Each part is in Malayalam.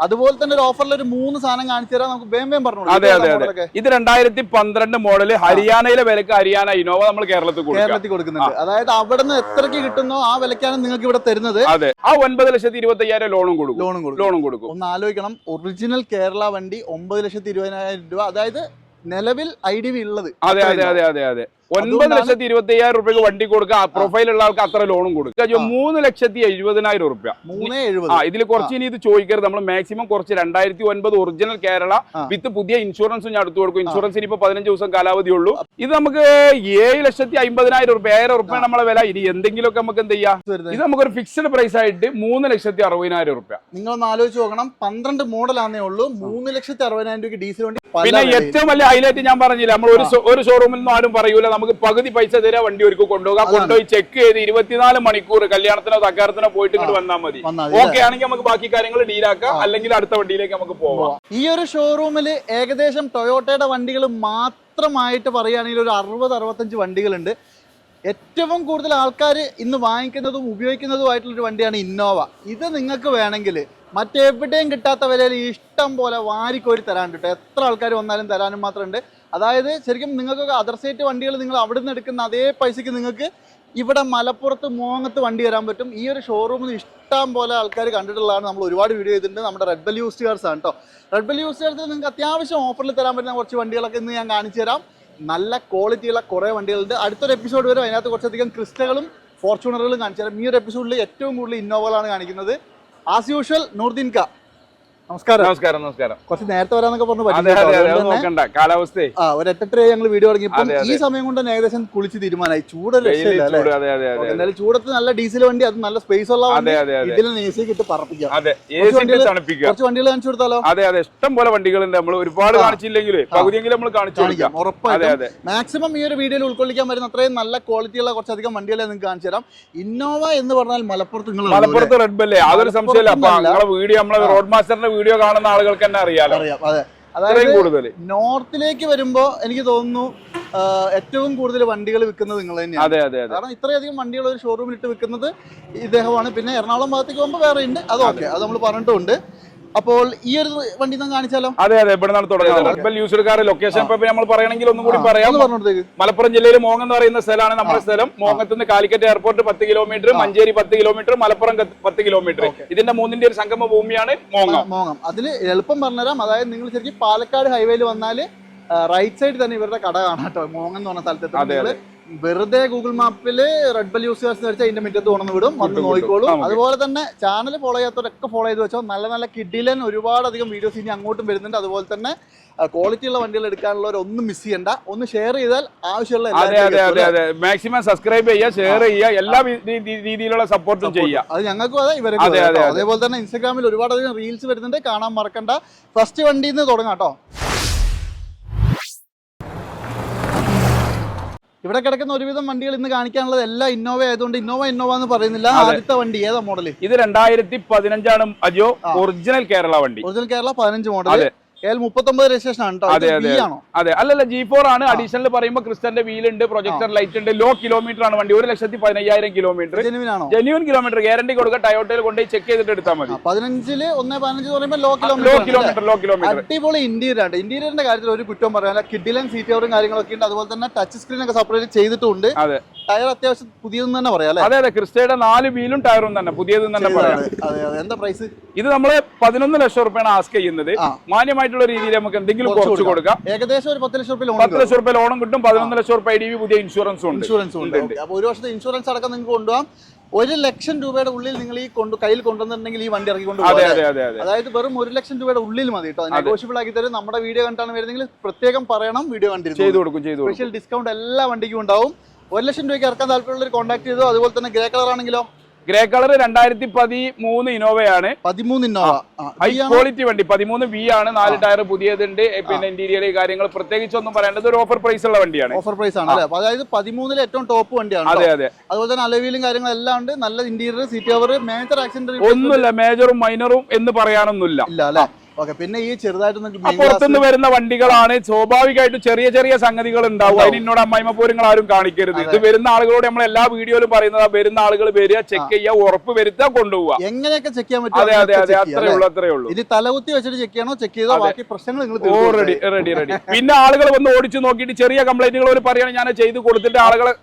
അതുപോലെ തന്നെ ഒരു ഓഫറിൽ ഒരു 3 സാധനം കാണിച്ചു തരാം. നമുക്ക് വേഗം പറഞ്ഞു. അതെ അതെ അതെ. ഇത് 2012 മോഡല് ഹരിയാനയിലെ വിലക്ക് ഹരിയാന ഇനോവ നമ്മൾ കേരളത്തിൽ കൊടുക്കുന്നുണ്ട്. അതായത് അവിടെ നിന്ന് എത്രയ്ക്ക് കിട്ടുന്നോ ആ വിലക്കാണ് നിങ്ങൾക്ക് ഇവിടെ തരുന്നത്. അതെ. ആ 9,25,000 ലോണും കൊടുക്കും. ഒന്ന് ആലോചിക്കണം, ഒറിജിനൽ കേരള വണ്ടി 9,20,000 രൂപ. അതായത് നിലവിൽ IDV ഉള്ളത്. അതെ അതെ അതെ അതെ അതെ. 9,25,000 രൂപയ്ക്ക് വണ്ടി കൊടുക്കുക. പ്രൊഫൈൽ ഉള്ള ആൾക്ക് അത്ര ലോണും കൊടുക്കുക. 3,70,000 രൂപ. ഇതിൽ കുറച്ച് ഇനി ഇത് ചോദിക്കരുത്. നമ്മൾ മാക്സിമം കുറച്ച് 2009 ഒറിജിനൽ കേരള വിത്ത് പുതിയ ഇൻഷുറൻസും ഞാൻ എടുത്തു കൊടുക്കും. ഇൻഷുറൻസിന് ഇപ്പൊ 15 ദിവസം കാലാവധി ഉള്ളൂ. ഇത് നമുക്ക് 7,50,000 രൂപ, 1,000 രൂപ നമ്മളെ വില. ഇനി എന്തെങ്കിലുമൊക്കെ നമുക്ക് എന്ത് ചെയ്യാം, ഇത് നമുക്കൊരു ഫിക്സഡ് പ്രൈസ് ആയിട്ട് 3,60,000 രൂപ. നിങ്ങളൊന്ന് ആലോചിച്ച് നോക്കണം, 12 മോഡലാന്നേ ഉള്ളൂ. 3,60,000 രൂപയ്ക്ക് ഡീസൽ വണ്ടി. പിന്നെ ഏറ്റവും വലിയ ഹൈലൈറ്റ് ഞാൻ പറഞ്ഞില്ല, നമ്മൾ ഒരു ഷോറൂമിൽ നിന്നും ആരും പറയൂല നമുക്ക് പകുതി പൈസ തരാ വണ്ടി ഒരുക്ക് കൊണ്ടുപോയി ചെക്ക് ചെയ്ത് 24 മണിക്കൂർ കല്യാണത്തിനോ തക്കാരത്തിനോ പോയിട്ട് ഇങ്ങോട്ട് വന്നാൽ മതി. ഓക്കെ ആണെങ്കിൽ നമുക്ക് ബാക്കി കാര്യങ്ങൾ ഡീലാക്കാം, അല്ലെങ്കിൽ അടുത്ത വണ്ടിയിലേക്ക് നമുക്ക് പോവാം. ഈ ഒരു ഷോറൂമിൽ ഏകദേശം ടൊയോട്ടയുടെ വണ്ടികൾ മാത്രമായിട്ട് പറയുകയാണെങ്കിൽ ഒരു 60-65 വണ്ടികളുണ്ട്. ഏറ്റവും കൂടുതൽ ആൾക്കാർ ഇന്ന് വാങ്ങിക്കുന്നതും ഉപയോഗിക്കുന്നതുമായിട്ടുള്ളൊരു വണ്ടിയാണ് ഇന്നോവ. ഇത് നിങ്ങൾക്ക് വേണമെങ്കിൽ മറ്റെവിടെയും കിട്ടാത്ത വിലയിൽ ഇഷ്ടം പോലെ വാരിക്കോരി തരാനുണ്ട് കേട്ടോ. എത്ര ആൾക്കാർ വന്നാലും തരാനും മാത്രമുണ്ട്. അതായത് ശരിക്കും നിങ്ങൾക്ക് അതർ സ്റ്റേറ്റ് വണ്ടികൾ നിങ്ങൾ അവിടെ നിന്ന് എടുക്കുന്ന അതേ പൈസയ്ക്ക് നിങ്ങൾക്ക് ഇവിടെ മലപ്പുറത്ത് മോങ്ങത്ത് വണ്ടി തരാൻ പറ്റും. ഈ ഒരു ഷോറൂമിൽ ഇഷ്ടം പോലെ ആൾക്കാർ കണ്ടിട്ടുള്ളതാണ്. നമ്മൾ ഒരുപാട് വീഡിയോ ചെയ്തിട്ടുണ്ട്. നമ്മുടെ റെഡ് ബെൽ യൂസ്ഡ് കാർസ് ആണ് കേട്ടോ. റെഡ് ബെൽ യൂസ്ഡ് കാർസിൽ നിങ്ങൾക്ക് അത്യാവശ്യം ഓഫറിൽ തരാൻ പറ്റുന്ന കുറച്ച് വണ്ടികളൊക്കെ ഇന്ന് ഞാൻ കാണിച്ചു തരാം. നല്ല ക്വാളിറ്റിയുള്ള കുറേ വണ്ടികളുണ്ട്. അടുത്തൊരു എപ്പിസോഡ് വരും, അതിനകത്ത് കുറച്ചധികം ക്രിസ്റ്റകളും ഫോർച്യൂണറുകളും കാണിച്ചു തരാം. ഈ ഒരു എപ്പിസോഡിൽ ഏറ്റവും കൂടുതൽ ഇന്നോവകളാണ് കാണിക്കുന്നത്. ആസ് യൂഷ്വൽ നൂർദീൻ ക, നമസ്കാരം. നമസ്കാരം നമസ്കാരം. കുറച്ച് നേരത്തെ വരാന്നൊക്കെ പറഞ്ഞു കാലാവസ്ഥ ഒരു 8:30 ഞങ്ങൾ വീഡിയോ തുടങ്ങിയപ്പോൾ ഈ സമയം കൊണ്ട് തന്നെ ഏകദേശം കുളിച്ച് തീരുമാനമായി. ചൂടൊരു എന്തായാലും ചൂടത്ത് നല്ല ഡീസൽ വണ്ടി, അത് നല്ല സ്പേസ് ഉള്ള വണ്ടി, ഇതിൽ AC ഇട്ട് പറപ്പിക്കാം. കുറച്ച് വണ്ടികൾ കാണിച്ചു കൊടുത്താലോ? അതെ അതെ, ഇഷ്ടം പോലെ വണ്ടികളുണ്ട്. നമ്മൾ ഒരുപാട് കാണിച്ചില്ലെങ്കിൽ പകുതിയെങ്കിലും നമ്മൾ കാണിച്ചു ഉറപ്പായിട്ടും. മാക്സിമം ഈ ഒരു വീഡിയോയിൽ ഉൾക്കൊള്ളിക്കാൻ പറ്റുന്ന അത്രയും നല്ല ക്വാളിറ്റിയുള്ള കുറച്ചധികം വണ്ടികളെ നിങ്ങൾക്ക് കാണിച്ചു തരാം. ഇന്നോവ എന്ന് പറഞ്ഞാൽ മലപ്പുറത്ത് റെഡ് ബെല്ലേ, അതൊരു സംശയമില്ല. വീഡിയോ നമ്മളെ റോഡ് മാസ്റ്ററിന്റെ വീഡിയോ കാണുന്ന ആളുകൾക്ക് തന്നെ അറിയാലോ. അതായത് നോർത്തിലേക്ക് വരുമ്പോ എനിക്ക് തോന്നുന്നു ഏറ്റവും കൂടുതൽ വണ്ടികൾ വിൽക്കുന്നത് നിങ്ങൾ തന്നെയാണ്. കാരണം ഇത്രയധികം വണ്ടികൾ ഒരു ഷോറൂമിൽ ഇട്ട് വിൽക്കുന്നത് ഇദ്ദേഹമാണ്. പിന്നെ എറണാകുളം ഭാഗത്തേക്ക് പോകുമ്പോൾ വേറെ ഉണ്ട്, അതൊക്കെ അത് നമ്മൾ പറഞ്ഞിട്ടുണ്ട്. അപ്പോൾ ഈ ഒരു വണ്ടി കാണിച്ചാലോ? അതെ അതെ, ഇവിടെ നിന്നാണ് തുടങ്ങുന്നത്. യൂസ്ഡ് കാർ ലൊക്കേഷൻ നമ്മൾ പറയണമെങ്കിൽ ഒന്നും കൂടി പറയാം. മലപ്പുറം ജില്ലയിൽ മോങ്ങ് എന്ന് പറയുന്ന സ്ഥലമാണ് നമ്മുടെ സ്ഥലം. മോങ്ങത്ത് നിന്ന് Calicut airport 10 kilometre, Manjeri 10 kilometre, Malappuram 10 kilometre. ഇതിന്റെ മൂന്നിന്റെ ഒരു സംഗമ ഭൂമിയാണ് മോങ്ങം. അതിൽ എളുപ്പം പറഞ്ഞുതരാം. അതായത് നിങ്ങൾ ശരിക്കും പാലക്കാട് ഹൈവേയിൽ വന്നാൽ റൈറ്റ് സൈഡ് തന്നെ ഇവരുടെ കട കാണാം കേട്ടോ. മോങ്ങ് എന്ന് പറഞ്ഞ സ്ഥലത്ത് വെറുതെ ഗൂഗിൾ മാപ്പില് റെഡ് ബെൽ യൂസേഴ്സ് എന്ന് വെച്ചാൽ അതിന്റെ മുറ്റത്ത് കൊണ്ടു വിടും, വന്ന് നോക്കിക്കോളും. അതുപോലെ തന്നെ ചാനൽ ഫോളോ ചെയ്യാത്തവരൊക്കെ ഫോളോ ചെയ്ത് വെച്ചോ. നല്ല നല്ല കിഡിലൻ ഒരുപാടധികം വീഡിയോസ് ഇനി അങ്ങോട്ടും വരുന്നുണ്ട്. അതുപോലെ തന്നെ ക്വാളിറ്റി ഉള്ള വണ്ടികൾ എടുക്കാനുള്ളവരൊന്നും മിസ് ചെയ്യണ്ട. ഒന്ന് ഷെയർ ചെയ്താൽ ആവശ്യമുള്ള മാക്സിമം സബ്സ്ക്രൈബ് ചെയ്യുക, ഷെയർ ചെയ്യുക, എല്ലാ രീതിയിലുള്ള സപ്പോർട്ടും ചെയ്യുക. അത് ഞങ്ങൾക്കും അതെ, ഇവർക്ക് അതേപോലെ തന്നെ ഇൻസ്റ്റാഗ്രാമിൽ ഒരുപാടധികം റീൽസ് വരുന്നുണ്ട്, കാണാൻ മറക്കണ്ട. ഫസ്റ്റ് വണ്ടിയിൽ നിന്ന് തുടങ്ങാം കേട്ടോ. ഇവിടെ കിടക്കുന്ന ഒരുവിധം വണ്ടികൾ ഇന്ന് കാണിക്കാനുള്ളത് എല്ലാം ഇന്നോവ ആയതുകൊണ്ട് ഇന്നോവ എന്ന് പറയുന്നില്ല. ആദ്യത്തെ വണ്ടി ഏതാ മോഡൽ? ഇത് 2015 അജോ ഒറിജിനൽ കേരള വണ്ടി. Original Kerala 15 model. 39 രജിസ്ട്രേഷൻ ആണ്. അതെ, അല്ലല്ല G4 ആണ്. അഡീഷണൽ പറയുമ്പോൾ ക്രിസ്റ്റന്റെ വീൽ ഉണ്ട്, പ്രൊജക്ടർ ലൈറ്റ് ഉണ്ട്. ലോ കിലോമീറ്റർ ആണ് വണ്ടി. 1,15,000 കിലോമീറ്റർ. ജെന്യൂൻ കിലോമീറ്റർ ഗ്യാരണ്ടി കൊടുക്കുക. ടയോട്ടയിൽ കൊണ്ടുപോയി ചെക്ക് ചെയ്തിട്ട് എടുത്താൽ മതി. 15 എന്ന് പറയുമ്പോൾ ലോ കിലോമീറ്റർ. അടിപൊളി ഇന്റീരിയർ ആണ്. ഇന്റീരിയറിന്റെ കാര്യത്തിൽ ഒരു കുറ്റം പറയാനില്ല. കിഡിലൻ സീറ്റ് കവറും കാര്യങ്ങളൊക്കെ ഉണ്ട്. അതുപോലെ തന്നെ ടച്ച് സ്ക്രീൻ ഒക്കെ സെപ്പറേറ്റ് ചെയ്തിട്ടുണ്ട്. ടയർ അത്യാവശ്യം പുതിയതെന്ന് തന്നെ പറയാം. അതെ അതെ, ക്രിസ്റ്റയുടെ 4 വീലും ടയറും തന്നെ പുതിയതെന്ന് തന്നെ പറയാം. എന്താ പ്രൈസ്? ഇത് നമ്മള് 11 ലക്ഷം രൂപയാണ് ആസ്ക് ചെയ്യുന്നത്. മാന്യമായിട്ടുള്ള രീതിയിൽ നമുക്ക് എന്തെങ്കിലും കുറച്ച് കൊടുക്കാം. ഏകദേശം ഒരു 10 ലക്ഷം രൂപ ലോണും കിട്ടും. 11 ലക്ഷം രൂപ IDV പുതിയ ഇൻഷുറൻസും ഉണ്ട്. അപ്പൊ ഒരു വർഷത്തെ ഇൻഷുറൻസ് അടക്കം നിങ്ങൾക്ക് കൊണ്ടുപോകാം. 1 ലക്ഷം രൂപയുടെ ഉള്ളിൽ നിങ്ങൾ ഈ കയ്യിൽ കൊണ്ടുവന്നിട്ടുണ്ടെങ്കിൽ ഈ വണ്ടി ഇറക്കി കൊണ്ടുപോകാം. അതായത് വെറും 1 ലക്ഷം രൂപയുടെ ഉള്ളിൽ മതി കേട്ടോ. നെഗോഷ്യബിൾ ആക്കി തരും. നമ്മുടെ വീഡിയോ കണ്ടാണ് വരുന്നെങ്കിൽ പ്രത്യേകം പറയണം, വീഡിയോ കണ്ടിരുന്നു. സ്പെഷ്യൽ ഡിസ്കൗണ്ട് എല്ലാ വണ്ടിക്കും ഉണ്ടാവും. 1 ലക്ഷം രൂപയ്ക്ക് ഇറക്കാൻ താല്പര്യമുള്ളവർ കോൺടാക്ട് ചെയ്തോ. അതുപോലെ തന്നെ ഗ്രേ കളർ ആണെങ്കിലോ? Grey colour 2013 ഇന്നോവയാണ്. 13 Innova high quality വണ്ടി. 13V ആണ്. 4 ടയർ പുതിയതുണ്ട്. പിന്നെ ഇന്റീരിയർ കാര്യങ്ങൾ പ്രത്യേകിച്ച് ഒന്നും പറയേണ്ടത് ഒരു ഓഫർ പ്രൈസ് ഉള്ള വണ്ടിയാണ്. ഓഫർ പ്രൈസ് ആണ് അല്ലേ? അതായത് 13 ഏറ്റവും ടോപ്പ് വണ്ടിയാണ്. അതെ അതെ. അതുപോലെ തന്നെ അലോവീലും കാര്യങ്ങളെല്ലാം ഉണ്ട്. നല്ല interior, seat cover, major accident ഒന്നുമില്ല. മേജറും മൈനറും എന്ന് പറയാനൊന്നുമില്ല. ഇല്ല അല്ലെ? ഓക്കെ, പിന്നെ ഈ ചെറുതായിട്ട് പുറത്തുനിന്ന് വരുന്ന വണ്ടികളാണ്, സ്വാഭാവികമായിട്ടും ചെറിയ ചെറിയ സംഗതികൾ ഉണ്ടാവും. അതിന് എന്നോട് അമ്മായിമ്മ പോരുങ്ങൾ ആരും കാണിക്കരുത്. ഇത് വരുന്ന ആളുകളോട് നമ്മൾ എല്ലാ വീഡിയോയിലും പറയുന്നത്, വരുന്ന ആളുകൾ വരിക, ചെക്ക് ചെയ്യുക, ഉറപ്പ് വരുത്തുക, കൊണ്ടുപോവുക. എങ്ങനെയൊക്കെ ചെക്ക് ചെയ്യാൻ പറ്റും? അതെ അതെ അതെ, അത്രേ ഉള്ളൂ, അത്രേ ഉള്ളൂ. ഇത് തലകുത്തി വെച്ചിട്ട് ചെക്ക് ചെയ്യണോ? ചെക്ക് ചെയ്തോ ബാക്കി പ്രശ്നങ്ങൾ റെഡി റെഡി റെഡി. പിന്നെ ആളുകൾ വന്ന് ഓടിച്ചു നോക്കിയിട്ട് ചെറിയ കംപ്ലൈന്റുകൾ പറയുകയാണെങ്കിൽ ഞാൻ ചെയ്ത് കൊടുത്തിട്ട് ആളുകളെ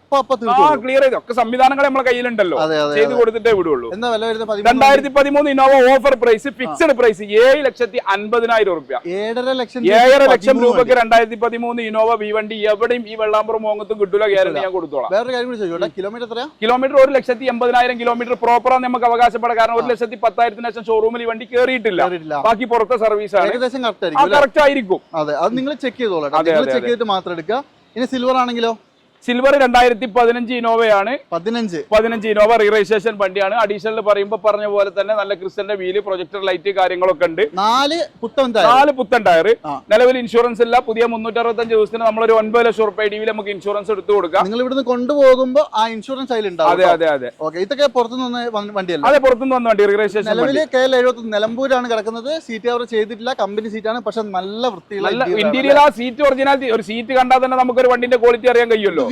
ക്ലിയർ ചെയ്ത് ഒക്കെ സംവിധാനങ്ങൾ നമ്മളെ കയ്യിലുണ്ടല്ലോ, ചെയ്ത് കൊടുത്തിട്ടേ വിടുള്ളൂ. 2013 Innova offer price, fixed price 7,50,000 രൂപ. 7.5 ലക്ഷം രൂപക്ക് 2013 ഇന്നോവ V20 എവിടെയും ഈ വെള്ളാമ്പുറം മോങ്ങത്തും കിട്ടൂല, ഗ്യാരണ്ടി ഞാൻ കൊടുത്തോളാം. വേറെ കാര്യം കിലോമീറ്റർ 1,80,000 കിലോമീറ്റർ പ്രോപ്പറാണ് നമുക്ക് അവകാശപ്പെടാം. കാരണം 1,10,000 ഷോറൂമിൽ ഈ വണ്ടി കയറിയിട്ടില്ല, ബാക്കി പുറത്തെ സർവീസ് ആണ്. കറക്റ്റ് ആയിരിക്കും. അതെ, അത് നിങ്ങൾ ചെക്ക് ചെയ്തോളാം. ചെക്ക് ചെയ്തിട്ട് മാത്രം എടുക്കുക. ഇനി സിൽവർ ആണെങ്കിലോ? സിൽവർ 2015 ഇന്നോവയാണ്. 15 ഇന്നോവ രജിസ്ട്രേഷൻ വണ്ടിയാണ്. അഡീഷണൽ പറയുമ്പോൾ പറഞ്ഞ പോലെ തന്നെ നല്ല ക്രിസ്റ്റന്റെ വീല്, പ്രൊജക്ടർ ലൈറ്റ് കാര്യങ്ങളൊക്കെ ഉണ്ട്. 4 പുത്തൻ ടയർ. നിലവിൽ ഇൻഷുറൻസ് ഇല്ല. പുതിയ 365 ദിവസത്തിന് നമ്മളൊരു 9 ലക്ഷം രൂപ ഇടിവിൽ നമുക്ക് ഇൻഷുറൻസ് എടുത്തു കൊടുക്കാം. നിങ്ങൾ ഇവിടുന്ന് കൊണ്ടുപോകുമ്പോൾ ആ ഇൻഷുറൻസ് അതിലുണ്ടാവും. അതെ അതെ അതെ. ഇതൊക്കെ പുറത്തുനിന്ന് വണ്ടിയല്ല? അതെ, പുറത്തുനിന്ന് വന്ന വണ്ടി, രജിസ്ട്രേഷൻ. നിലവിൽ KL70 നിലമ്പൂരാണ് കിടക്കുന്നത്. സീറ്റ് അവർ ചെയ്തിട്ടില്ല, കമ്പനി സീറ്റാണ്. പക്ഷെ നല്ല വൃത്തിയുള്ള ഇന്റീരിയർ. ആ സീറ്റ് ഒറിജിനാലിറ്റി, ഒരു സീറ്റ് കണ്ടാൽ തന്നെ നമുക്കൊരു വണ്ടിന്റെ ക്വാളിറ്റി അറിയാൻ കഴിയുമല്ലോ.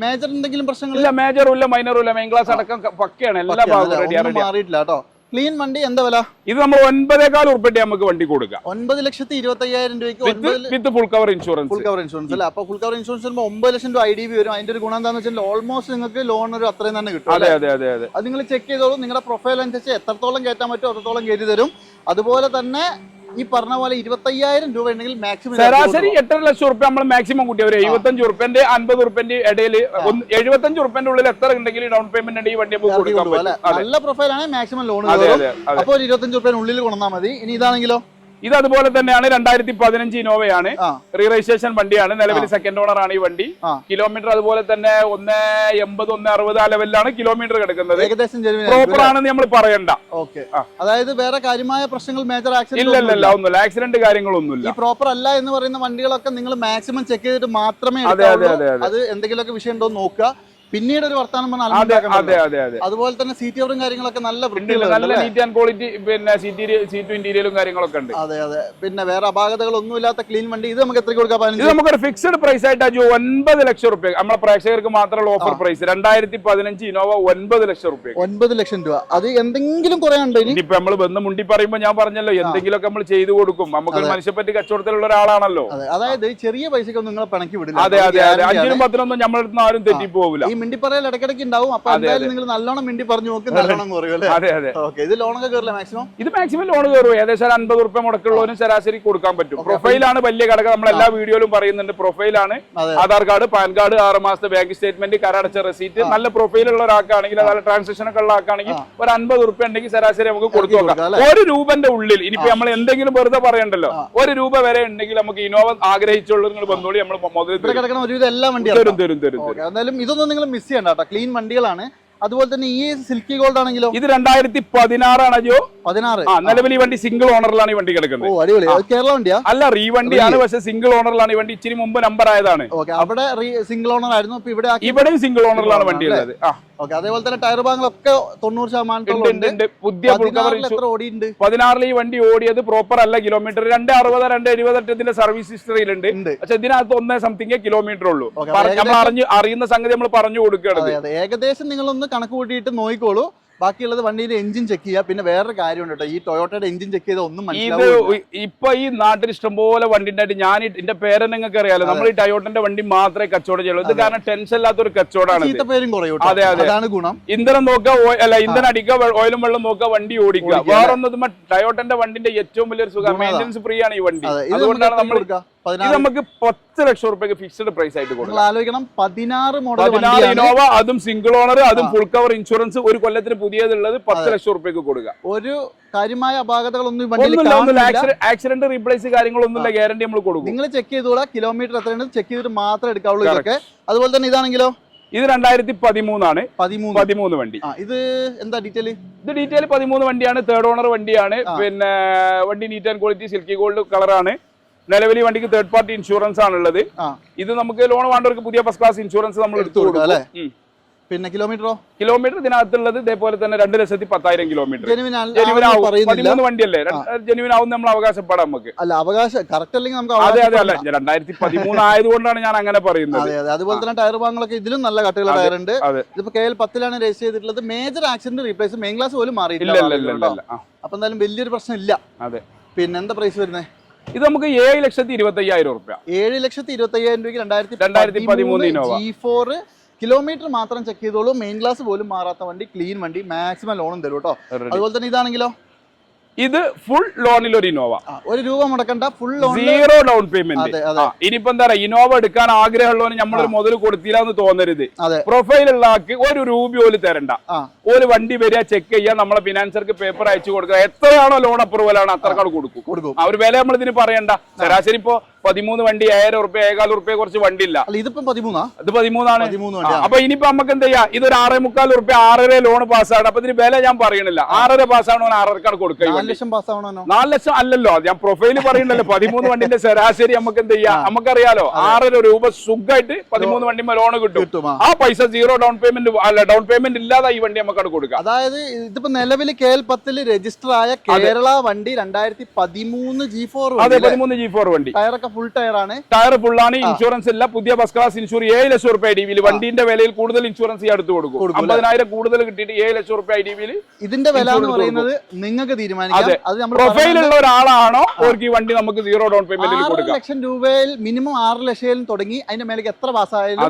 മേജർ എന്തെങ്കിലും പ്രശ്നങ്ങൾ? ഇല്ല, മേജറും ഇല്ല, മൈനറും ഇല്ല. മെയിൻ ക്ലാസ് അടക്കം പക്കയാണ്, എല്ലാ ഭാഗവും മാറിയിട്ടില്ല കേട്ടോ. ക്ലീൻ വണ്ടി. എന്താ വില? ഇത് നമ്മൾ 9,400 രൂപ നമുക്ക് വണ്ടി കൊടുക്കാം. 9,25,000 രൂപയ്ക്ക് വിത്ത് full cover insurance. Full cover insurance അല്ല? അപ്പൊ ഫുൾ കവർ ഇൻഷുറൻസ് 9 ലക്ഷം രൂപ IDV വരും. അതിന്റെ ഒരു ഗുണം എന്താണെന്ന് വെച്ചാൽ ഓൾമോസ്റ്റ് നിങ്ങൾക്ക് ലോൺ ഒരു അത്രയും തന്നെ കിട്ടും. അതെ അതെ അതെ അതെ. അത് നിങ്ങൾ ചെക്ക് ചെയ്തോളൂ. നിങ്ങളുടെ പ്രൊഫൈൽ അനുസരിച്ച് എത്രത്തോളം കയറ്റാൻ പറ്റും അത്രത്തോളം കയറ്റി തരും. അതുപോലെ തന്നെ ഈ പറഞ്ഞ പോലെ 25,000 രൂപ ഉണ്ടെങ്കിൽ മാക്സിമം ശരാശരി 8.5 ലക്ഷം രൂപ നമ്മൾ മാക്സിമം കൂട്ടി. ഒരു 75 റുപ്യന്റെ 50 റുപ്യന്റെ ഇടയിൽ 75 റുപ്യന്റെ ഉള്ളിൽ എത്ര ഉണ്ടെങ്കിൽ ഡൗൺ പേയ്മെന്റ് ഈ വണ്ടി കൊടുക്കാൻ പറ്റും. നല്ല പ്രൊഫൈൽ ആണ്, മാക്സിമം ലോൺ. അപ്പോൾ 25 റുപ്യ ഉള്ളിൽ കൊണ്ടുവന്നാൽ മതി. ഇനി ഇതാണെങ്കിലോ? ഇത് അതുപോലെ തന്നെയാണ്. 2015 ഇന്നോവയാണ്, രജിസ്ട്രേഷൻ വണ്ടിയാണ്. നിലവിൽ സെക്കൻഡ് ഓണർ ആണ് ഈ വണ്ടി. കിലോമീറ്റർ അതുപോലെ തന്നെ 180 160 ആ ലെവലിലാണ് കിലോമീറ്റർ കിടക്കുന്നത്. ഏകദേശം പ്രോപ്പർ ആണെന്ന് നമ്മൾ പറയണ്ട. അതായത് വേറെ കാര്യമായ പ്രശ്നങ്ങൾ, മേജർ ആക്സിഡന്റ് ഇല്ല, ഒന്നുമില്ല. ആക്സിഡന്റ് കാര്യങ്ങളൊന്നുമില്ല. ഈ പ്രോപ്പർ അല്ല എന്ന് പറയുന്ന വണ്ടികളൊക്കെ നിങ്ങൾ മാക്സിമം ചെക്ക് ചെയ്തിട്ട് മാത്രമേ അത് എന്തെങ്കിലുമൊക്കെ വിഷയം ഉണ്ടോ നോക്കുക. പിന്നീട് ഒരു വർത്താനം അതുപോലെ തന്നെ സീറ്റ് കവറും കാര്യങ്ങളൊക്കെ നല്ല നീറ്റ് ആൻഡ് ക്വാളിറ്റി, പിന്നെ സീറ്റ് ഇന്റീരിയലും കാര്യങ്ങളൊക്കെ ഉണ്ട്. അതെ അതെ. പിന്നെ വേറെ അപാകതകൾ ഒന്നുമില്ലാത്ത ക്ലീൻ വണ്ടി. ഇത് നമുക്ക് എത്ര കൊടുക്കാം? ഇത് നമുക്കൊരു ഫിക്സഡ് പ്രൈസ് ആയിട്ട് 9 ലക്ഷം രൂപ നമ്മളെ പ്രേക്ഷകർക്ക് മാത്രമുള്ള ഓഫർ പ്രൈസ്. 2015 ഇന്നോവ 9 ലക്ഷം രൂപ. 9 ലക്ഷം രൂപ. അത് എന്തെങ്കിലും കുറയാണ്ടോ? ഇനിയിപ്പോ നമ്മൾ വന്ന് മുണ്ടി പറയുമ്പോൾ ഞാൻ പറഞ്ഞല്ലോ, എന്തെങ്കിലുമൊക്കെ നമ്മൾ ചെയ്തു കൊടുക്കും. നമുക്ക് മനുഷ്യപ്പറ്റി കച്ചവടത്തിലുള്ള ഒരാളാണല്ലോ. അതായത് ചെറിയ പൈസക്കൊന്നും നിങ്ങളെ പിണക്കി വിടില്ല. അതെ അതെ അതെ. 5 10 നമ്മളെ അടുത്ത് ആരും തെറ്റിപ്പോവില്ല. മിണ്ടി പറയൽ ഇടയ്ക്കിടയ്ക്ക് ഉണ്ടാവും. അപ്പൊ എന്തായാലും നിങ്ങൾ നല്ലോണം മിണ്ടി പറഞ്ഞു നോക്ക്, നല്ലോണം കുറയും. അതെ അതെ. ഇത് ലോണൊക്കെ കയറില്ല മാക്സിമം? ഇത് മാക്സിമം ലോൺ കയറും. ഏകദേശം 50 റുപ്യ മുടക്കുള്ളവരും ശരാശരി കൊടുക്കാൻ പറ്റും. പ്രൊഫൈലാണ് വലിയ ഘടകം. നമ്മൾ എല്ലാ വീഡിയോയിലും പറയുന്നുണ്ട്. പ്രൊഫൈലാണ് ആധാർ കാർഡ്, പാൻ കാർഡ്, 6 മാസത്തെ ബാങ്ക് സ്റ്റേറ്റ്മെന്റ്, കരടച്ച റെസീറ്റ്. നല്ല പ്രൊഫൈലുള്ള ഒരാൾക്കാണെങ്കിൽ, നല്ല ട്രാൻസാക്ഷൻ ഒക്കെ ഉള്ള ആൾക്കാണെങ്കിൽ ഒരു 50 റുപ്യ ഉണ്ടെങ്കിൽ ശരാശരി നമുക്ക് കൊടുത്തു നോക്കാം. 1 രൂപന്റെ ഉള്ളിൽ. ഇനിയിപ്പോ നമ്മൾ എന്തെങ്കിലും വെറുതെ പറയണ്ടല്ലോ, 1 രൂപ വരെ ഉണ്ടെങ്കിൽ നമുക്ക് ഇന്നോവ ആഗ്രഹിച്ചുള്ള നിങ്ങൾ വന്നോളി. നമ്മൾ എന്തായാലും ഇതൊന്നും നിങ്ങൾ മിസ് ചെയ്യണ്ട. ക്ലീൻ വണ്ടികളാണ്. അതുപോലെ തന്നെ ഈ സിൽക്കി ഗോൾഡ് ആണെങ്കിലോ? ഇത് 2016 ആണ് ജോ. 16. നിലവിൽ ഈ വണ്ടി സിംഗിൾ ഓണറിലാണ് ഈ വണ്ടി കിടക്കുന്നത്. കേരള വണ്ടിയാ? അല്ല, റീവണ്ടിയാണ്. പക്ഷെ സിംഗിൾ ഓണറിലാണ് ഈ വണ്ടി. ഇച്ചിരി മുമ്പ് നമ്പർ ആയതാണ്. അവിടെ സിംഗിൾ ഓണർ ആയിരുന്നു. ഇവിടെയും സിംഗിൾ ഓണറിലാണ് വണ്ടി ഉള്ളത്. അതേപോലെ തന്നെ ടയർ ഭാഗങ്ങളൊക്കെ 90% പുതിയ ഫുൾ കവർ. 16 ഈ വണ്ടി ഓടിയത് പ്രോപ്പർ അല്ല. കിലോമീറ്റർ 260 278 സർവീസ് ഹിസ്റ്ററിയിലുണ്ട്. പക്ഷെ ഇതിനകത്ത് 1 സംതിങ് കിലോമീറ്റർ ഉള്ളൂ. നമ്മൾ അറിയുന്ന സംഗതി നമ്മൾ പറഞ്ഞു കൊടുക്കുകയാണ്. ഏകദേശം നിങ്ങളൊന്ന് കണക്ക് കൂട്ടിയിട്ട് നോക്കിക്കോളൂ. ബാക്കിയുള്ളത് വണ്ടിയുടെ എഞ്ചിൻ ചെക്ക് ചെയ്യുക. പിന്നെ വേറൊരു കാര്യമുണ്ട് കേട്ടോ, ഈ ടൊയോട്ടയുടെ എഞ്ചിൻ ചെക്ക് ചെയ്താൽ ഒന്നും മനസ്സിലാവില്ല. ഇപ്പൊ ഈ നാട്ടിൽ ഇഷ്ടംപോലെ വണ്ടി ഉണ്ടായിട്ട് ഞാൻ എന്റെ പേര് നിങ്ങൾക്ക് അറിയാലോ, നമ്മൾ ഈ ടൊയോട്ടന്റെ വണ്ടി മാത്രമേ കച്ചവടം ചെയ്യുള്ളൂ. ഇത് കാരണം ടെൻഷൻ ഇല്ലാത്ത ഒരു കച്ചവടമാണ്. പേരും കുറയും. അതെ അതെ, അതാണ് ഗുണം. ഇന്ധനം നോക്കുക, അല്ല ഇന്ധനം അടിക്കുക, ഓയിലും വെള്ളം നോക്കുക, വണ്ടി ഓടിക്കുക. വേറൊന്നും ടൊയോട്ടന്റെ വണ്ടിന്റെ ഏറ്റവും വലിയൊരു സുഖം, മെയിൻ്റെനൻസ് ഫ്രീ ആണ് ഈ വണ്ടി. അതുകൊണ്ടാണ് നമ്മൾ നമുക്ക് 10 ലക്ഷം രൂപയ്ക്ക് ഫിക്സ്ഡ് പ്രൈസ് ആയിട്ട് കൊടുക്കും. ആലോചിക്കണം, 16 മോഡൽ ഇന്നോവ, അതും സിംഗിൾ ഓണർ, അതും ഫുൾ കവർ ഇൻഷുറൻസ്, ഒരു കൊല്ലത്തിന് പുതിയതുള്ളത് 10 ലക്ഷം രൂപയ്ക്ക് കൊടുക്കുക. ഒരു കാര്യമായ അപാകതകളൊന്നും ആക്സിഡന്റ് റീപ്ലേസ് കാര്യങ്ങളൊന്നുമില്ല, ഗ്യാരണ്ടി നമ്മൾ കൊടുക്കും. നിങ്ങൾ ചെക്ക് ചെയ്തോളാം, കിലോമീറ്റർ എത്രയാണ് ചെക്ക് ചെയ്തിട്ട് മാത്രമേ എടുക്കാവുള്ളൂ ഇതൊക്കെ. അതുപോലെ തന്നെ ഇതാണെങ്കിലോ? ഇത് 2013 ആണ്. 13 വണ്ടി. ഇത് എന്താ ഡീറ്റെയിൽ? ഇത് ഡീറ്റെയിൽ 13 വണ്ടിയാണ്. 3rd ഓണർ വണ്ടിയാണ്. പിന്നെ വണ്ടി neat and quality silky gold കളറാണ്. നിലവിൽ വണ്ടിക്ക് 3rd പാർട്ടി ഇൻഷുറൻസ് ആണുള്ളത്. ഇത് നമുക്ക് ലോൺ വേണ്ടവർക്ക് പുതിയ ഫസ്റ്റ് ക്ലാസ് ഇൻഷുറൻസ് നമ്മൾ എടുത്തു കൊടുക്കും. പിന്നെ കിലോമീറ്റർ ഇതിനകത്തുള്ളത് ഇതേപോലെ തന്നെ 2,10,000 കിലോമീറ്റർ. ജെനുവിൻ 13 വണ്ടിയല്ലേ, ജെനുവിൻ ആവും നമ്മൾ അവകാശപ്പെടാം നമുക്ക്. അല്ല അവകാശം കറക്റ്റ് അല്ലെങ്കിൽ നമുക്ക് അതെ അല്ല 2013 ആയതുകൊണ്ടാണ് ഞാൻ അങ്ങനെ പറയുന്നത്. അതുപോലെ തന്നെ ടയർ ഭാഗങ്ങളൊക്കെ ഇതിലും നല്ല കട്ടുള്ള ടയർ ഉണ്ട്. ഇതിപ്പോ KL 10 രജിസ്റ്റർ ചെയ്തിട്ടുള്ളത്. Major accident replace main class പോലും മാറിയിട്ടില്ല. അപ്പൊ എന്തായാലും വലിയൊരു പ്രശ്നം ഇല്ല. അതെ. പിന്നെ എന്താ പ്രൈസ് വരുന്നത്? ഇത് നമുക്ക് 7,25,000 രൂപ. 7,25,000 രൂപയ്ക്ക് 2013 ഇന്നോവ G4 കിലോമീറ്റർ മാത്രം ചെക്ക് ചെയ്തോളൂ. മെയിൻ ക്ലാസ് പോലും മാറാത്ത വണ്ടി, ക്ലീൻ വണ്ടി, മാക്സിമം ലോണും തരും കേട്ടോ. അതുപോലെ തന്നെ ഇതാണെങ്കിലോ, ഇത് ഫുൾ ലോണിൽ ഒരു ഇന്നോവ, ₹1 മുടക്കണ്ട, ഫുൾ ലോൺ, 0 ഡൗൺ പേയ്മെന്റ്. ഇനിയിപ്പോ എന്താ പറയാ, ഇന്നോവ എടുക്കാൻ ആഗ്രഹമുള്ളവന് നമ്മളൊരു മുതൽ കൊടുത്തില്ല എന്ന് തോന്നരുത്. പ്രൊഫൈൽ ഉള്ള ആൾക്ക് ₹1 പോലും തരണ്ട. ഒരു വണ്ടി വരിക, ചെക്ക് ചെയ്യാൻ, നമ്മളെ ഫിനാൻസർക്ക് പേപ്പർ അയച്ചു കൊടുക്കുക. എത്രയാണോ ലോൺ അപ്രൂവൽ ആണ് അത്രക്കാൾ കൊടുക്കും. ആ ഒരു വില നമ്മൾ ഇതിന് പറയണ്ട. ശരാശരി ഇപ്പോ 13 വണ്ടി ₹1,000, ₹1,400 കുറച്ച് വണ്ടി ഇല്ല. ഇതിപ്പോ 13 ഇത് 13. അപ്പൊ ഇനിയിപ്പോ നമുക്ക് എന്ത് ചെയ്യാം, ഇതൊരു ₹6,400, 6.5 ലോൺ പാസ്സാണ്. അപ്പൊ ഇതിന് വില ഞാൻ പറയണില്ല. 6.5 പാസ്സാണോ 6.5 കൊടുക്കുക. 4 ലക്ഷം പാസ്സാവണോ? 4 ലക്ഷം അല്ലല്ലോ, ഞാൻ പ്രൊഫൈല് പറയണല്ലോ. 13 വണ്ടിന്റെ ശരാശരി നമുക്ക് എന്ത് ചെയ്യാം, നമുക്കറിയാലോ, ₹6,000 സുഖമായിട്ട് 13 വണ്ടിമ്മ ലോൺ കിട്ടും. ആ പൈസ 0 ഡൗൺ പേയ്മെന്റ് അല്ല, ഡൗൺ പേയ്മെന്റ് ഇല്ലാതെ ഈ വണ്ടി നമുക്ക് കൊടുക്കാം. അതായത് ഇതിപ്പോ നിലവിൽ KL 10 രജിസ്റ്റർ ആയ കേരള വണ്ടി 2013 G4. അതെ, 13 G4 വണ്ടി. ടയറൊക്കെ ഫുൾ ടയർ ആണ്. ടയർ ഫുള്ളാണ്. ഇൻഷുറൻസ് ഇല്ല. പുതിയ ബസ് ക്ലാസ് ഇൻഷൂർ 7 ലക്ഷം രൂപ IDV. വണ്ടിന്റെ വിലയിൽ കൂടുതൽ ഇൻഷുറൻസ് എടുത്തു കൊടുക്കും. 50,000 കൂടുതൽ കിട്ടിയിട്ട് 7 ലക്ഷം രൂപ IDV. ഇതിന്റെ വില എന്ന് പറയുന്നത് നിങ്ങൾക്ക് തീരുമാനിക്കാം. പ്രൊഫൈൽ ഉള്ള ഒരാളാണോ അവർക്ക് ഈ വണ്ടി നമുക്ക് 0 ഡൗൺ പേയ്മെന്റിൽ കൊടുക്കാം. 6 ലക്ഷം രൂപയിൽ മിനിമം 6 ലക്ഷം തുടങ്ങി അതിന്റെ മേലേക്ക് എത്ര പാസ്സായാലും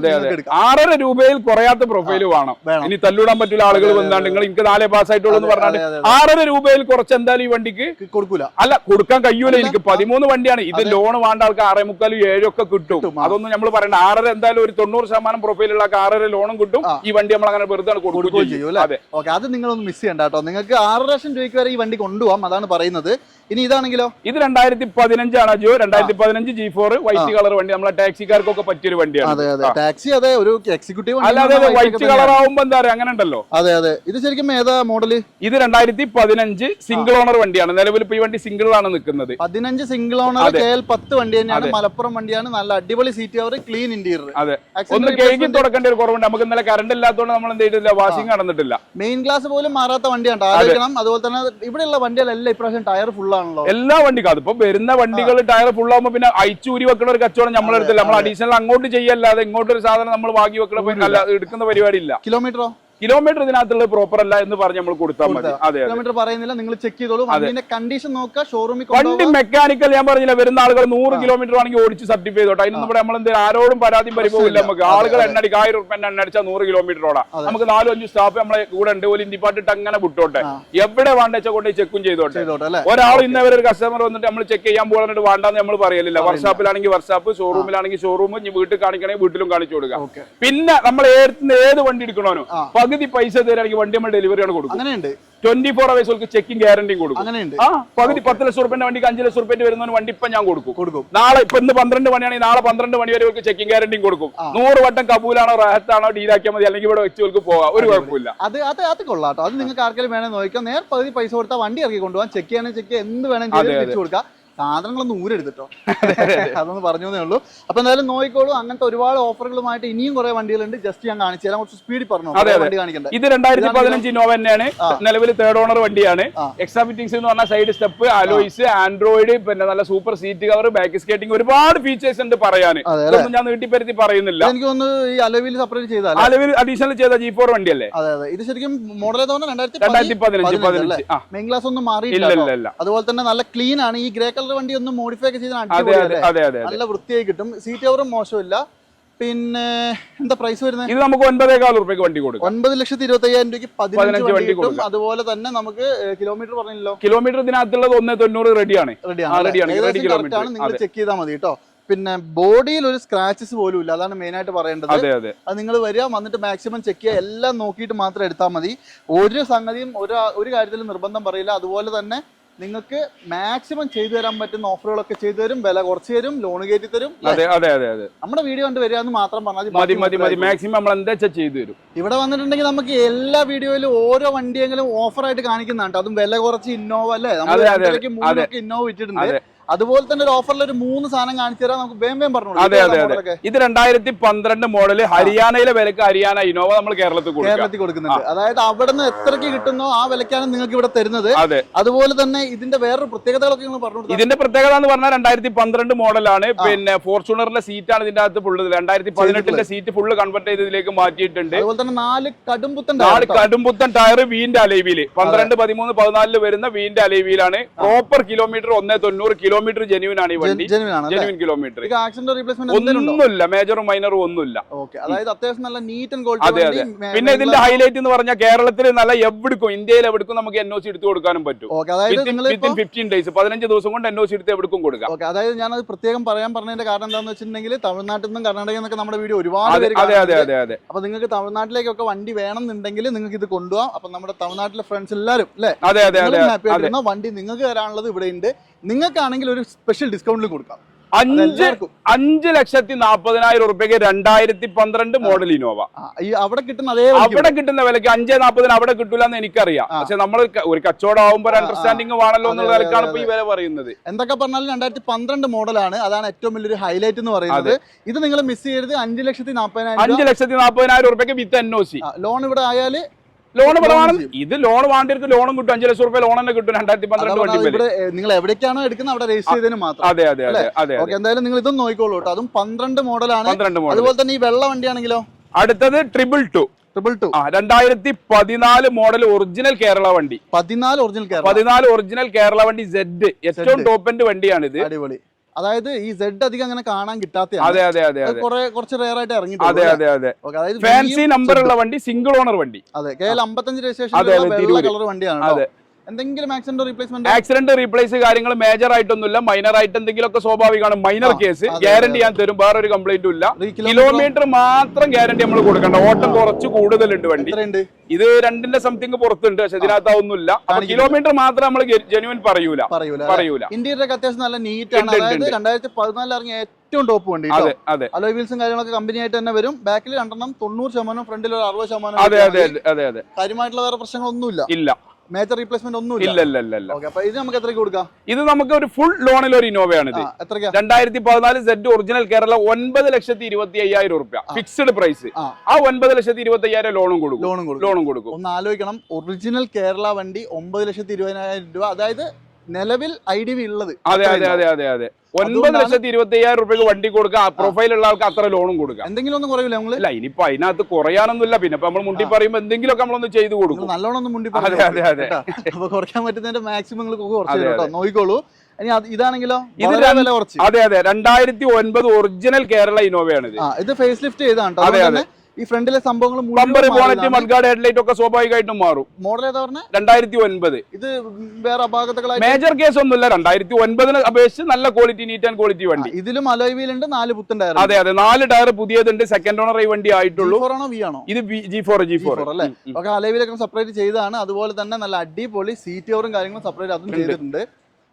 6.5 രൂപയിൽ കുറയാത്ത പ്രൊഫൈൽ വേണം. ഇനി തല്ലൂടാൻ പറ്റുന്ന ആളുകൾ വന്നാണ് നിങ്ങൾ എനിക്ക് 4 പാസ്സായിട്ടുള്ളൂ എന്ന് പറഞ്ഞാൽ 6.5 രൂപയിൽ കുറച്ച് എന്തായാലും ഈ വണ്ടിക്ക് കൊടുക്കൂല. അല്ല, കൊടുക്കാൻ കഴിയൂല. എനിക്ക് 13 വണ്ടിയാണ്. ഇത് ലോൺ വേണ്ട ആൾക്ക് 6.75, 7 ഒക്കെ കിട്ടും. അതൊന്നും നമ്മൾ പറയണ്ട. 6.5 എന്തായാലും ഒരു 90% പ്രൊഫൈലുള്ള 6.5 ലോണും കിട്ടും. ഈ വണ്ടി നമ്മൾ അങ്ങനെ വെറുതെ കൊടുക്കുകയും ചെയ്യും. അത് നിങ്ങളൊന്നും മിസ് ചെയ്യണ്ട കേട്ടോ. നിങ്ങൾക്ക് 6 ലക്ഷം രൂപയ്ക്ക് വരെ ഈ വണ്ടി കൊണ്ടുപോകാം. അതാണ് പറയുന്നത്. ഇനി ഇതാണെങ്കിലോ, ഇത് 2015 ആണ്. 2015 G4 വൈറ്റ് കളർ വണ്ടി. നമ്മളെ ടാക്സിക്കാർക്കൊക്കെ പറ്റിയൊരു വണ്ടിയാണ്. ടാക്സി, അതെ, ഒരു എക്സിക്യൂട്ടീവ്. അല്ലാതെ വൈറ്റ് കളർ ആവുമ്പോ എന്താ പറയാ, അങ്ങനെ ഉണ്ടല്ലോ. അതെ. ഇത് ശരിക്കും ഏതാ മോഡല്? ഇത് 2015 സിംഗിൾ ഓണർ വണ്ടിയാണ്. നിലവിൽ ഇപ്പൊ ഈ വണ്ടി സിംഗിൾ ആണ് നിൽക്കുന്നത്. 15 സിംഗിൾ ഓണർ KL 10 വണ്ടി തന്നെയാണ്. മലപ്പുറം വണ്ടിയാണ്. നല്ല അടിപൊളി സീറ്റ് കവർ, ക്ലീൻ ഇന്റീരിയർ. അതെ, ഒന്ന് കേക്ക് തുടക്കേണ്ട ഒരു കുറവുണ്ട്. നമുക്ക് ഇന്നലെ കറണ്ട് ഇല്ലാത്തതുകൊണ്ട് നമ്മൾ എന്ത് ചെയ്തിട്ടില്ല, വാഷിംഗ് നടന്നിട്ടില്ല. മെയിൻ ക്ലാസ് പോലും മാറാത്ത വണ്ടിയാണ്. ആലോചിക്കണം. അതുപോലെ തന്നെ ഇവിടെയുള്ള വണ്ടികളെല്ലാം ഇപ്രാവശ്യം ടയർ ഫുൾ ആണല്ലോ. എല്ലാ വണ്ടിക്കും അതിപ്പോ വരുന്ന വണ്ടികൾ ടയർ ഫുൾ ആകുമ്പോ പിന്നെ അയച്ചൂരി വെക്കുന്ന ഒരു കച്ചവടം നമ്മളെടുത്തില്ല. നമ്മൾ അഡീഷണൽ അങ്ങോട്ട് ചെയ്യല്ലാതെ ഇങ്ങോട്ടൊരു സാധനം നമ്മൾ വാങ്ങി വെക്കണ എടുക്കുന്ന പരിപാടി ഇല്ല. കിലോമീറ്റർ ഇതിനകത്തുള്ള പ്രോപ്പർ അല്ല എന്ന് പറഞ്ഞ് നമ്മൾ കൊടുത്താൽ മതി. അതെ, കിലോമീറ്റർ പറയുന്നില്ല, നിങ്ങൾ ചെക്ക് ചെയ്തോളൂ. വണ്ടിന്റെ കണ്ടീഷൻ നോക്കുക, ഷോറൂമിൽ. വണ്ടി മെക്കാനിക്കൽ ഞാൻ പറഞ്ഞില്ല, വരുന്ന ആളുകൾ 100 കിലോമീറ്റർ ആണെങ്കിൽ ഓടിച്ച് സർട്ടിഫൈ ചെയ്തോട്ടെ. അതിനൊന്നും ഇവിടെ നമ്മൾ എന്തെങ്കിലും ആരോടും പരാതിയും പരിപോകില്ല. നമുക്ക് ആളുകൾ എണ്ണടിക്ക് 1000 രൂപ എണ്ണ അടിച്ചാൽ 100 കിലോമീറ്റർ ഓടാം. നമുക്ക് 4-5 സ്റ്റാഫ് നമ്മളെ കൂടെ ഉണ്ട്. ഒരു ഇന്ത്യപ്പാട്ടിട്ട് അങ്ങനെ വിട്ടോട്ടെ. എവിടെ വേണ്ട കൊണ്ട് ചെക്കും ചെയ്തോട്ടെ. ഒരാൾ ഇന്നവരെ ഒരു കസ്റ്റമർ വന്നിട്ട് നമ്മൾ ചെക്ക് ചെയ്യാൻ പോകാനായിട്ട് വേണ്ടെന്ന് നമ്മൾ പറയലില്ല. വർക്ക്ഷോപ്പിലാണെങ്കിൽ വർക്ക്ഷോപ്പ്, ഷോറൂമിലാണെങ്കിൽ ഷോറൂം, വീട്ടിൽ കാണിക്കണമെങ്കിൽ വീട്ടിലും കാണിച്ചു കൊടുക്കുക. പിന്നെ നമ്മൾ ഏത് വണ്ടി എടുക്കണോ പകുതി പൈസ തരാണെങ്കിൽ വണ്ടി നമ്മൾ ഡെലിവറിയാണ് കൊടുക്കും. അങ്ങനെയുണ്ട്. 24 hours ചെക്കിംഗ് ഗ്യാരണ്ടിയും കൊടുക്കും. പകുതി 10 ലക്ഷം രൂപന്റെ വണ്ടിക്ക് 5 ലക്ഷം രൂപ വരുന്ന വണ്ടി ഇപ്പൊ ഞാൻ കൊടുക്കും. നാളെ ഇപ്പൊ ഇന്ന് 12 മണിയാണെങ്കിൽ നാളെ 12 മണി വരെ ചെക്കിംഗ് ഗ്യാരണ്ടിയും കൊടുക്കും. 100 വട്ടം കബൂലാണോ റാഹത്താണോ ഡീലാക്കിയാൽ മതി. അല്ലെങ്കിൽ ഇവിടെ വെച്ച് പോകാം, ഒരു കുഴപ്പമില്ല. അത് കൊള്ളാട്ടോ. അത് നിങ്ങൾക്ക് ആർക്കെങ്കിലും വേണമെങ്കിൽ നോക്കാം. നേരെ പകുതി പൈസ കൊടുത്താൽ വണ്ടി ഇറക്കി കൊണ്ടുപോകാൻ, ചെക്ക് ചെയ്യാനും ചെക്ക് എന്ത് വേണമെങ്കിലും തിരിച്ചു കൊടുക്കാം. സാധനങ്ങളൊന്നും ഊരെടുത്തിട്ടോ, അതൊന്ന് പറഞ്ഞേ ഉള്ളൂ. അപ്പൊ എന്തായാലും നോക്കിക്കോളൂ. അങ്ങനത്തെ ഒരുപാട് ഓഫറുകളുമായിട്ട് ഇനിയും കുറെ വണ്ടികളുണ്ട്. ജസ്റ്റ് ഞാൻ കാണിച്ചു തരാം. കുറച്ച് സ്പീഡിൽ പറഞ്ഞു. വണ്ടി കാണിക്കണ്ടേ? ഇത് 2015 ഇന്നോവ തന്നെയാണ്. നിലവിൽ 3rd ഓണർ വണ്ടിയാണ്. എക്സ്ട്രാ ഫിറ്റിംഗ്സ് എന്ന് പറഞ്ഞാൽ സൈഡ് സ്റ്റെപ്പ്, അലോയ്സ്, ആൻഡ്രോയിഡ്, പിന്നെ നല്ല super seat cover, back skating, ഒരുപാട് ഫീച്ചേഴ്സ് ഉണ്ട് പറയാൻ. ഇതൊന്നും ഞാൻ നീട്ടിപ്പരുത്തി പറയുന്നില്ല. എനിക്ക് തോന്നുന്നു ഈ അലോയിൽ സെപ്പറേറ്റ് ചെയ്താൽ അലോയിൽ അഡീഷണൽ ചെയ്ത G4 വണ്ടിയല്ലേ? അതെ. ഇത് ശരിക്കും മോഡൽ 2015 മെയിൻ ക്ലാസ് ഒന്നും മാറിയില്ല. അതുപോലെ തന്നെ നല്ല ക്ലീൻ ആണ്. ഈ ഗ്രേ വണ്ടി ഒന്ന് മോഡിഫൈ ഒക്കെ ചെയ്ത് നല്ല വൃത്തിയായി കിട്ടും. സീറ്റ് കവറും മോശമില്ല. പിന്നെ എന്താ പ്രൈസ് വരുന്നത്? ഇത് നമുക്ക് 9,400 രൂപയ്ക്ക് വണ്ടി കൊടുക്കും. 9,25,000 രൂപയ്ക്ക് 15 വണ്ടി കിട്ടും. അതുപോലെ തന്നെ നമുക്ക് കിലോമീറ്റർ പറഞ്ഞല്ലോ, കിലോമീറ്റർ ഇതിനകത്തുള്ളത് 190 റെഡിയാണ്. നിങ്ങൾ ചെക്ക് ചെയ്താൽ മതി കേട്ടോ. പിന്നെ ബോഡിയിൽ ഒരു സ്ക്രാച്ചസ് പോലും ഇല്ല. അതാണ് മെയിൻ ആയിട്ട് പറയേണ്ടത്. അത് നിങ്ങൾ വരിക, വന്നിട്ട് മാക്സിമം ചെക്ക് ചെയ്യുക. എല്ലാം നോക്കിയിട്ട് മാത്രം എടുത്താൽ മതി. ഒരു സംഗതിയും ഒരു കാര്യത്തിലും നിർബന്ധം പറയില്ല. അതുപോലെ തന്നെ നിങ്ങൾക്ക് മാക്സിമം ചെയ്തു തരാൻ പറ്റുന്ന ഓഫറുകളൊക്കെ ചെയ്തു തരും. വില കുറച്ച് തരും, ലോൺ കയറ്റി തരും. നമ്മുടെ വീഡിയോ കണ്ട് വരിക എന്ന് മാത്രം പറഞ്ഞാൽ മാക്സിമം നമ്മൾ എന്താ ചെയ്തു തരും. ഇവിടെ വന്നിട്ടുണ്ടെങ്കിൽ നമുക്ക് എല്ലാ വീഡിയോയിലും ഓരോ വണ്ടിയെങ്കിലും ഓഫറായിട്ട് കാണിക്കുന്നുണ്ട്. അതും വില കുറച്ച് ഇന്നോവ അല്ലേ? നമ്മൾ ഇന്നോവ ഇട്ടിട്ടുണ്ട്. അതുപോലെ തന്നെ ഒരു ഓഫറിൽ ഒരു 3 സാധനം കാണിച്ചു തരാം, നമുക്ക് വേഗം പറഞ്ഞു. അതെ അതെ അതെ, ഇത് 2012 മോഡല് ഹരിയാനയിലെ വിലക്ക് ഹരിയാന ഇനോവ നമ്മൾ കേരളത്തിൽ കൊടുക്കുന്നുണ്ട്. അതായത് അവിടെ നിന്ന് എത്രയ്ക്ക് കിട്ടുന്നോ ആ വിലക്കാണ് നിങ്ങൾക്ക് ഇവിടെ തരുന്നത്. അതുപോലെ തന്നെ ഇതിന്റെ വേറൊരു പ്രത്യേകതകളൊക്കെ നിങ്ങൾ പറഞ്ഞു. ഇതിന്റെ പ്രത്യേകത എന്ന് പറഞ്ഞാൽ 2012 മോഡലാണ്. പിന്നെ ഫോർച്യൂണറിന്റെ സീറ്റാണ് ഇതിന്റെ അകത്ത് ഫുള്ള്. 2018 സീറ്റ് ഫുള്ള് കൺവെർട്ട് ചെയ്ത് ഇതിലേക്ക് മാറ്റിയിട്ടുണ്ട്. അതുപോലെ തന്നെ 4 കടുംപുത്തൻ ടയർ വീന്റെ അലൈവില് 12, 13, 14 വരുന്ന വീന്റെ അലൈവിലാണ്. പ്രോപ്പർ കിലോമീറ്റർ 190 കിലോമീറ്റർ ജെന്യൂൻ ആണ് ഈ വണ്ടി. Genuine kilometre. ഒന്നുമില്ല, മേജറും മൈനറും ഒന്നുമില്ല. അതായത് അത്യാവശ്യം നല്ല നീറ്റ് ആൻഡ് ക്വാളിറ്റി. അതെ അതെ. പിന്നെ ഇതിന്റെ ഹൈലൈറ്റ് എന്ന് പറഞ്ഞാൽ കേരളത്തിൽ നല്ല എവിടേക്കും ഇന്ത്യയിൽ എവിടേക്കും നമുക്ക് NOC എടുത്ത് കൊടുക്കാനും പറ്റും. 15 ഡേയ്സ് 15 ദിവസം കൊണ്ട് NOC എടുത്ത് എവിടേക്കും കൊടുക്കാം. അതായത് ഞാനത് പ്രത്യേകം പറയാൻ പറഞ്ഞതിന്റെ കാരണം എന്താണെന്ന് വെച്ചിട്ടുണ്ടെങ്കിൽ തമിഴ്നാട്ടിൽ നിന്നും കർണാടകയിൽ നിന്നൊക്കെ നമ്മുടെ വീഡിയോ ഒരുപാട് പേര്. അപ്പൊ നിങ്ങൾക്ക് തമിഴ്നാട്ടിലേക്കൊക്കെ വണ്ടി വേണമെന്നുണ്ടെങ്കിൽ നിങ്ങൾക്ക് ഇത് കൊണ്ടുപോകാം. അപ്പൊ നമ്മുടെ തമിഴ്നാട്ടിലെ ഫ്രണ്ട്സ് എല്ലാവരും അല്ലേ വണ്ടി നിങ്ങൾക്ക് തരാനുള്ളത് ഇവിടെ ഉണ്ട്. നിങ്ങൾക്കാണെങ്കിൽ ഒരു സ്പെഷ്യൽ ഡിസ്കൗണ്ടിൽ കൊടുക്കാം. 5,40,000 റുപ്യക്ക് 2012 മോഡൽ ഇനോവ അവിടെ കിട്ടുന്ന വിലക്ക് 5,40,000 അവിടെ കിട്ടൂല എന്ന് എനിക്കറിയാം. പക്ഷെ നമ്മൾ ഒരു കച്ചവടം ആവുമ്പോൾ അണ്ടർസ്റ്റാൻഡിംഗ് വേണല്ലോ എന്നുള്ള വിലക്കാണ് ഇപ്പൊ ഈ വില പറയുന്നത്. എന്തൊക്കെ പറഞ്ഞാലും 2012 മോഡലാണ്, അതാണ് ഏറ്റവും വലിയൊരു ഹൈലൈറ്റ് എന്ന് പറയുന്നത്. ഇത് നിങ്ങൾ മിസ് ചെയ്യരുത്. 5,40,000 റുപ്യക്ക് വിത്ത് NOC. ലോൺ ഇവിടെ ആയാല് ലോൺ പ്രമാണം ഇത് ലോൺ വേണ്ടിയവർക്ക് ലോണും കിട്ടും. 5 ലക്ഷം റുപ്യ ലോൺ തന്നെ കിട്ടും 2012 വണ്ടി. നിങ്ങൾ എവിടേക്കാണോ എടുക്കുന്നത് അവിടെ രജിസ്റ്റർ ചെയ്തതിന് മാത്രം. അതെ അതെ അതെ. എന്തായാലും നിങ്ങൾ ഇതൊന്നും നോക്കിക്കോളൂ കേട്ടോ. അതും 12 മോഡലാണ്. അതുപോലെ തന്നെ ഈ വെള്ള വണ്ടിയാണെങ്കിലോ അടുത്തത് 222. 2014 മോഡൽ ഒറിജിനൽ കേരള വണ്ടി. 14 ഒറിജിനൽ കേരള വണ്ടി Z ഏറ്റവും ടോപ്പ് എൻഡ് വണ്ടിയാണിത്. അടിപൊളി. അതായത് ഈ Z അധികം അങ്ങനെ കാണാൻ കിട്ടാത്ത. അതെ അതെ അതെ. കുറച്ച് റെയർ ആയിട്ട് ഇറങ്ങി. അതെ അതെ അതെ. ഫാൻസി നമ്പർ ഉള്ള വണ്ടി, സിംഗിൾ ഓണർ വണ്ടി. അതെ, KL 55 രജിസ്ട്രേഷൻ കളർ വണ്ടിയാണ്. അതെ. എന്തെങ്കിലും ആക്സിഡന്റ് റീപ്ലേസ് കാര്യങ്ങൾ മേജർ ആയിട്ടൊന്നുമില്ല. മൈനർ ആയിട്ട് എന്തെങ്കിലുമൊക്കെ സ്വാഭാവികമാണ്. മൈനർ കേസ് ഗ്യാരണ്ടി ഞാൻ തരും, വേറെ ഒരു കംപ്ലൈന്റും ഇല്ല. കിലോമീറ്റർ മാത്രം ഗ്യാരണ്ടി നമ്മൾ കൊടുക്കണ്ട. ഓട്ടം കുറച്ച് കൂടുതലുണ്ട് വണ്ടി. ഇത് 2ന്റെ സംതിങ് പുറത്തുണ്ട്, പക്ഷെ ഇതിനകത്തൊന്നുമില്ല. അപ്പൊ കിലോമീറ്റർ മാത്രം നമ്മൾ ജെന്യുവൻ പറയൂല. ഇന്റീരിയർ ഒക്കെ അത്യാവശ്യം നല്ല നീറ്റ് ആണ്. 2014 ഇറങ്ങിയ ഏറ്റവും ടോപ്പ് വണ്ടി. അലോയ് വീൽസും കാര്യങ്ങളൊക്കെ കമ്പനി ആയിട്ട് തന്നെ വരും. ബാക്കിൽ 2 90%, ഫ്രണ്ടിൽ ഒരു 60%. കാര്യമായിട്ടുള്ള വേറെ പ്രശ്നങ്ങളൊന്നുമില്ല. മേജർ റീപ്ലേസ്മെന്റ് ഒന്നും ഇല്ല. അപ്പൊ ഇത് നമുക്ക് എത്രയ്ക്ക് കൊടുക്കാം? ഇത് നമുക്ക് ഒരു ഫുൾ ലോണിൽ ഒരു ഇന്നോവയാണ്. 2014 Z ഒറിജിനൽ കേരള 9,25,000 റുപ്യ ഫിക്സ്ഡ് പ്രൈസ്. ആ 9,25,000 ലോണും കൊടുക്കും. ഒന്ന് ആലോചിക്കണം, ഒറിജിനൽ കേരള വണ്ടി 9,20,000 രൂപ. അതായത് നിലവിൽ IDV ഉള്ളത്. അതെ അതെ അതെ അതെ അതെ. 9,25,000 റുപ്യക്ക് വണ്ടി കൊടുക്കാം. പ്രൊഫൈൽ ഉള്ള ആൾക്ക് അത്ര ലോണും കൊടുക്കാം. എന്തെങ്കിലും ഒന്നും കുറയില്ല നമ്മള്. ഇല്ല, ഇനിയിപ്പോ അതിനകത്ത് കുറയാനൊന്നുമില്ല. പിന്നെ നമ്മൾ മുണ്ടി പറയുമ്പോൾ എന്തെങ്കിലുമൊക്കെ നമ്മളൊന്ന് ചെയ്തു കൊടുക്കും. നല്ലോണം മുണ്ടി അപ്പൊ കുറയ്ക്കാൻ പറ്റുന്നതിന്റെ മാക്സിമം നോക്കിക്കോളൂ. ഇതാണെങ്കിലോ അതെ അതെ 2009 ഒറിജിനൽ കേരള ഇന്നോവയാണ്. ഇത് ഫേസ് ലിഫ്റ്റ് ചെയ്താണ്. അതെ അതെ. ഈ ഫ്രണ്ടിലെ സംഭവങ്ങൾ ഹെഡ്ലൈറ്റ് ഒക്കെ സ്വാഭാവികമായിട്ടും മാറും. മോഡൽ ഏതാ പറഞ്ഞത്? 2009. ഇത് വേറെ അപാകതകളായി മേജർ കേസ് ഒന്നുമില്ല. 2009 അപേക്ഷിച്ച് നല്ല ക്വാളിറ്റി, നീറ്റ് ആൻഡ് ക്വാളിറ്റി വണ്ടി. ഇതിലും അലോയ് വീൽ ഉണ്ട്, 4 പുത്തൻ ടയർ. അതെ അതെ, 4 ടയർ പുതിയതുണ്ട്. സെക്കൻഡ് ഓണർ ഈ വണ്ടി ആയിട്ടുള്ളൂ. V ഇത് G4 അല്ലേ? ഓക്കെ, അലോയ് വീലൊക്കെ സെപ്പറേറ്റ് ചെയ്തതാണ്. അതുപോലെ തന്നെ നല്ല അടിപൊളി സീറ്റ് കവറും കാര്യങ്ങളും സെപ്പറേറ്റ് അതും ചെയ്തിട്ടുണ്ട്.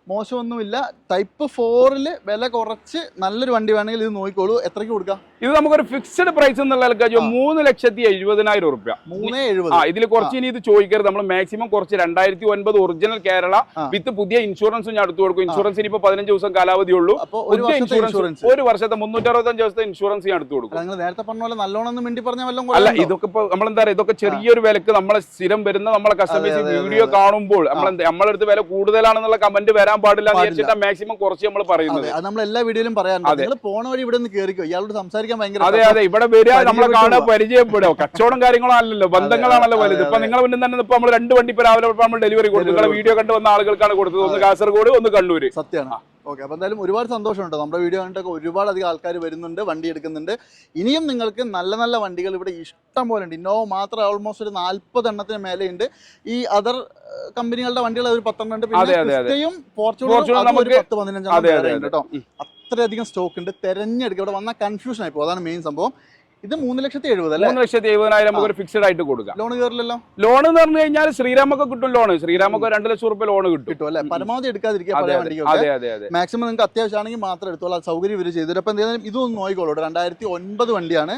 മോശമൊന്നുമില്ല. Type 4 വില കുറച്ച് നല്ലൊരു വണ്ടി വേണമെങ്കിൽ ഇത് നോക്കിക്കോളൂ. എത്രയ്ക്ക് കൊടുക്കാം? ഇത് നമുക്കൊരു ഫിക്സ്ഡ് പ്രൈസ് എന്നുള്ള 3,70,000 റുപ്യ. 3,70,000. ഇതിൽ കുറച്ച് ഇനി ഇത് ചോദിക്കരുത്. നമ്മൾ മാക്സിമം കുറച്ച് 2009 ഒറിജിനൽ കേരള വിത്ത് പുതിയ ഇൻഷുറൻസും ഞാൻ എടുത്തു കൊടുക്കും. ഇൻഷുറൻസിന് ഇപ്പൊ 15 ദിവസം കാലാവധി ഉള്ളൂ. പുതിയ ഇൻഷുറൻസ് ഒരു വർഷത്തെ 365 ദിവസത്തെ ഇൻഷുറൻസ് ഞാൻ എടുത്തു കൊടുക്കും. നേരത്തെ പറഞ്ഞ പോലെ നല്ലോണം മിണ്ടി പറഞ്ഞ അല്ല, ഇതൊക്കെ ഇപ്പൊ നമ്മളെന്താ പറയുക, ഇതൊക്കെ ചെറിയൊരു വിലക്ക് നമ്മളെ സ്ഥിരം വരുന്ന നമ്മളെ കസ്റ്റമേഴ്സ് വീഡിയോ കാണുമ്പോൾ നമ്മളെടുത്ത് വില കൂടുതലാണെന്നുള്ള കമന്റ് വരാൻ പാടില്ല എന്ന് വിചാരിച്ചിട്ട് മാക്സിമം കുറച്ച് നമ്മൾ പറയുന്നത്. നമ്മൾ എല്ലാ വീഡിയോയിലും പറയാറുണ്ട്. പോണ വഴി ഇവിടെ നിന്ന് കയറിക്കോ, ഇയാളോട് സംസാരിക്കാൻ ഭയങ്കര. അതെ അതെ, ഇവിടെ വരിക, നമ്മളെ കാണുക, പരിചയപ്പെടുക. കച്ചവടം കാര്യങ്ങളോ അല്ലല്ലോ, ബന്ധങ്ങളാണല്ലോ വലുത്. ഇപ്പൊ നിങ്ങൾ മുന്നിൽ തന്നെ ഇപ്പൊ നമ്മൾ 2 വണ്ടി ഇപ്പൊ രാവിലെ നമ്മൾ ഡെലിവറി കൊടുത്തു. നിങ്ങളെ വീഡിയോ കണ്ട് വന്ന ആളുകൾക്കാണ് കൊടുത്തത്. ഒന്ന് കാസർഗോഡ്, ഒന്ന് കണ്ണൂര്. സത്യമാണ്. ഓക്കെ, അപ്പോൾ എന്തായാലും ഒരുപാട് സന്തോഷമുണ്ട്. നമ്മുടെ വീഡിയോ കണ്ടിട്ടൊക്കെ ഒരുപാട് അധികം ആൾക്കാർ വരുന്നുണ്ട്, വണ്ടി എടുക്കുന്നുണ്ട്. ഇനിയും നിങ്ങൾക്ക് നല്ല നല്ല വണ്ടികൾ ഇവിടെ ഇഷ്ടം പോലെ ഉണ്ട്. ഇന്നോവ മാത്രം ഓൾമോസ്റ്റ് ഒരു 40 എണ്ണത്തിന് മേലെയുണ്ട്. ഈ അതർ കമ്പനികളുടെ വണ്ടികൾ ഒരു 10 എണ്ണം ഉണ്ട്. പിന്നെ ഫോർച്യൂണർ 10-15 കേട്ടോ. അത്രയധികം സ്റ്റോക്ക് ഉണ്ട്. തെരഞ്ഞെടുക്കുക. ഇവിടെ വന്നാൽ കൺഫ്യൂഷൻ ആയിപ്പോ, അതാണ് മെയിൻ സംഭവം. ഇത് 3,70,000 അല്ലേ? 3,70,000 നമുക്ക് ഒരു ഫിക്സഡ് ആയിട്ട് കൊടുക്കാം. ലോൺ കയറില്ലല്ലോ? ലോൺ എന്ന് പറഞ്ഞു കഴിഞ്ഞാൽ ശ്രീരാമൊക്കെ കിട്ടും ലോൺ. ശ്രീരാമൊക്കെ 2,00,000 രൂപ ലോൺ കിട്ടും അല്ലെ? പരമാവധി എടുക്കാതിരിക്കുക. മാക്സിമം നിങ്ങൾക്ക് അത്യാവശ്യമാണെങ്കിൽ മാത്രം എടുത്തോളാം. സൗകര്യം ഇവര് ചെയ്തിട്ട്. അപ്പൊ എന്തായാലും ഇതൊന്നും നോക്കിക്കോളൂ. 2009 വണ്ടിയാണ്.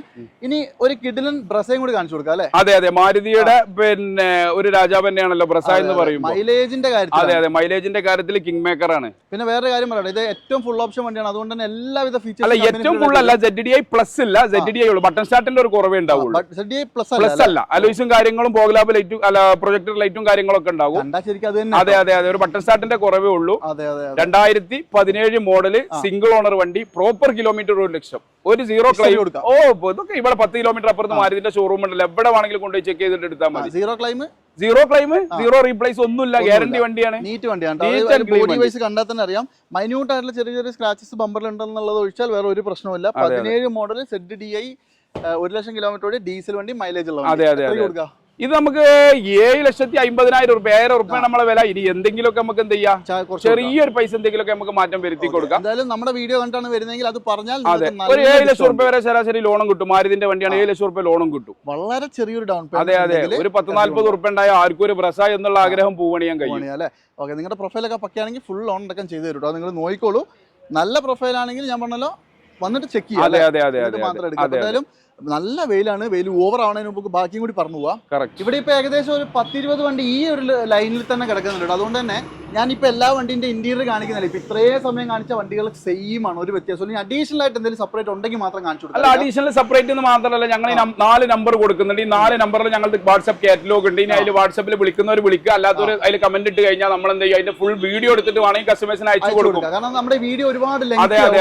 ഇനി ഒരു കിഡിലൻ ബ്രസയും കൂടി കാണിച്ചു കൊടുക്കാം അല്ലെ? അതെ മാരുതിയുടെ പിന്നെ ഒരു രാജാവ് തന്നെയാണല്ലോ ബ്രസ എന്ന് പറയുമ്പോൾ. മൈലേജിന്റെ കാര്യത്തിൽ അതെ മൈലേജിന്റെ കാര്യത്തിൽ കിങ് മേക്കർ ആണ്. പിന്നെ വേറെ കാര്യം പറയട്ടെ, ഇത് ഏറ്റവും ഫുൾ ഓപ്ഷൻ വണ്ടിയാണ്. അതുകൊണ്ട് തന്നെ എല്ലാവിധ ഫീച്ചേഴ്സും അല്ല, ഏറ്റവും ഫുൾ അല്ല, ZDI പ്ലസ് ഇല്ല, ZDI ഉള്ളൂ. ബട്ടൺ സ്റ്റാർട്ടിന്റെ ഒരു കുറവേ ഉണ്ടാവുള്ളൂ. ZDI പ്ലസ് അല്ല, അലോയ്സും കാര്യങ്ങളും പോകലാബ് ലൈറ്റും അല്ല പ്രൊജക്ടർ ലൈറ്റും കാര്യങ്ങളൊക്കെ ഉണ്ടാവും. അതെ ഒരു ബട്ടൺ സ്റ്റാർട്ടിന്റെ കുറവേ ഉള്ളൂ. 2017 മോഡല് സിംഗിൾ ഓണർ വണ്ടി, പ്രോപ്പർ കിലോമീറ്റർ 1,00,000, ഒരു സീറോ ക്ലൈം. ഇതൊക്കെ ഇവിടെ 10 കിലോമീറ്റർ അപ്പുറത്ത് മാരുതിന്റെ ഷോറൂം ഉണ്ടല്ലോ, എവിടെ വേണമെങ്കിലും കൊണ്ടുപോയി ചെക്ക് ചെയ്തിട്ട് എടുത്താൽ മതി. സീറോ ക്ലൈം, സീറോ റീപ്ലേസ് ഒന്നുമില്ല, ഗ്യാരണ്ടി വണ്ടിയാണ്. നീറ്റ് വണ്ടിയാണ്. ബോഡി വൈസ് കണ്ടാൽ തന്നെ അറിയാം. മൈന്യൂട്ട് ആയിട്ടുള്ള ചെറിയ ചെറിയ സ്ക്രാച്ചസ് ബമ്പറിൽ ഉണ്ടെന്നുള്ളത് ഒഴിച്ചാൽ വേറെ ഒരു പ്രശ്നമില്ല. 17 മോഡൽ ZDI 1,00,000 കിലോമീറ്റർ ഡീസൽ വണ്ടി, മൈലേജ് ഉള്ള വണ്ടി. ഇത് നമുക്ക് 7,50,000 രൂപ, 7,000 രൂപ നമ്മളെ വില. ഇനി എന്തെങ്കിലുമൊക്കെ നമുക്ക് എന്ത് ചെയ്യാം, ചെറിയൊരു പൈസ എന്തെങ്കിലുമൊക്കെ നമുക്ക് മാറ്റം വരുത്തി കൊടുക്കാം. എന്തായാലും നമ്മുടെ വീഡിയോ കണ്ടാണ് വരുന്നതെങ്കിൽ അത് പറഞ്ഞാൽ ഒരു 7,00,000 രൂപ വരെ ശരാശരി ലോണും കിട്ടും. മാരുതിന്റെ വണ്ടിയാണ്, 7,00,000 രൂപ ലോണും കിട്ടും. വളരെ ചെറിയൊരു ഡൗൺ അതെ ഒരു 10-40 രൂപ ഉണ്ടായ ആർക്കും ഒരു ബ്രസ എന്നുള്ള ആഗ്രഹം പൂവണിയാൻ കഴിയും അല്ലേ? ഓക്കെ, നിങ്ങളുടെ പ്രൊഫൈലൊക്കെ പക്കയാണെങ്കിൽ ഫുൾ ലോൺ അടക്കം ചെയ്ത് തരും കേട്ടോ. നിങ്ങൾ നോക്കിക്കോളൂ. നല്ല പ്രൊഫൈലാണെങ്കിൽ ഞാൻ പറഞ്ഞല്ലോ വന്നിട്ട് ചെക്ക് ചെയ്യാം. മാത്രം എടുക്കാം. എന്തായാലും നല്ല വെയിലാണ്. വെയിൽ ഓവർ ആവുന്നതിന് മുമ്പ് ബാക്കിയും കൂടി പറഞ്ഞു പോവാം. ഇവിടെ ഇപ്പൊ ഏകദേശം ഒരു 10-20 വണ്ടി ഈ ഒരു ലൈനിൽ തന്നെ കിടക്കുന്നുണ്ട്. അതുകൊണ്ട് തന്നെ ഞാനിപ്പോ എല്ലാ വണ്ടിന്റെ ഇന്റീരിയർ കാണിക്കുന്നില്ല. ഇപ്പൊ ഇത്രയും സമയം കാണിച്ച വണ്ടികൾ സെയിം ആണ്, ഒരു വ്യത്യാസം. അഡീഷണൽ ആയിട്ട് എന്തെങ്കിലും സെപ്പറേറ്റ് ഉണ്ടെങ്കിൽ മാത്രം കാണിച്ചു കൊടുക്കാം. അല്ല, അഡീഷണൽ സെപ്പറേറ്റ് എന്ന് മാത്രമല്ല, ഞങ്ങൾ 4 നമ്പർ കൊടുക്കുന്നുണ്ട്. ഈ 4 നമ്പറിൽ ഞങ്ങൾക്ക് വാട്സ്ആപ്പ് കാറ്റലോഗ് ഉണ്ട്. ഇനി അതിൽ വാട്സ്ആപ്പിൽ വിളിക്കുന്നവർ വിളിക്കുക, അല്ലാത്തവർ അതിൽ കമന്റ് ഇട്ട് കഴിഞ്ഞാൽ നമ്മൾ എന്ത് ചെയ്യും, അതിന്റെ ഫുൾ വീഡിയോ എടുത്തിട്ട് വേണമെങ്കിൽ കസ്റ്റമേഴ്സിന് അയച്ചു കൊടുക്കും. കാരണം നമ്മുടെ വീഡിയോ ഒരുപാട്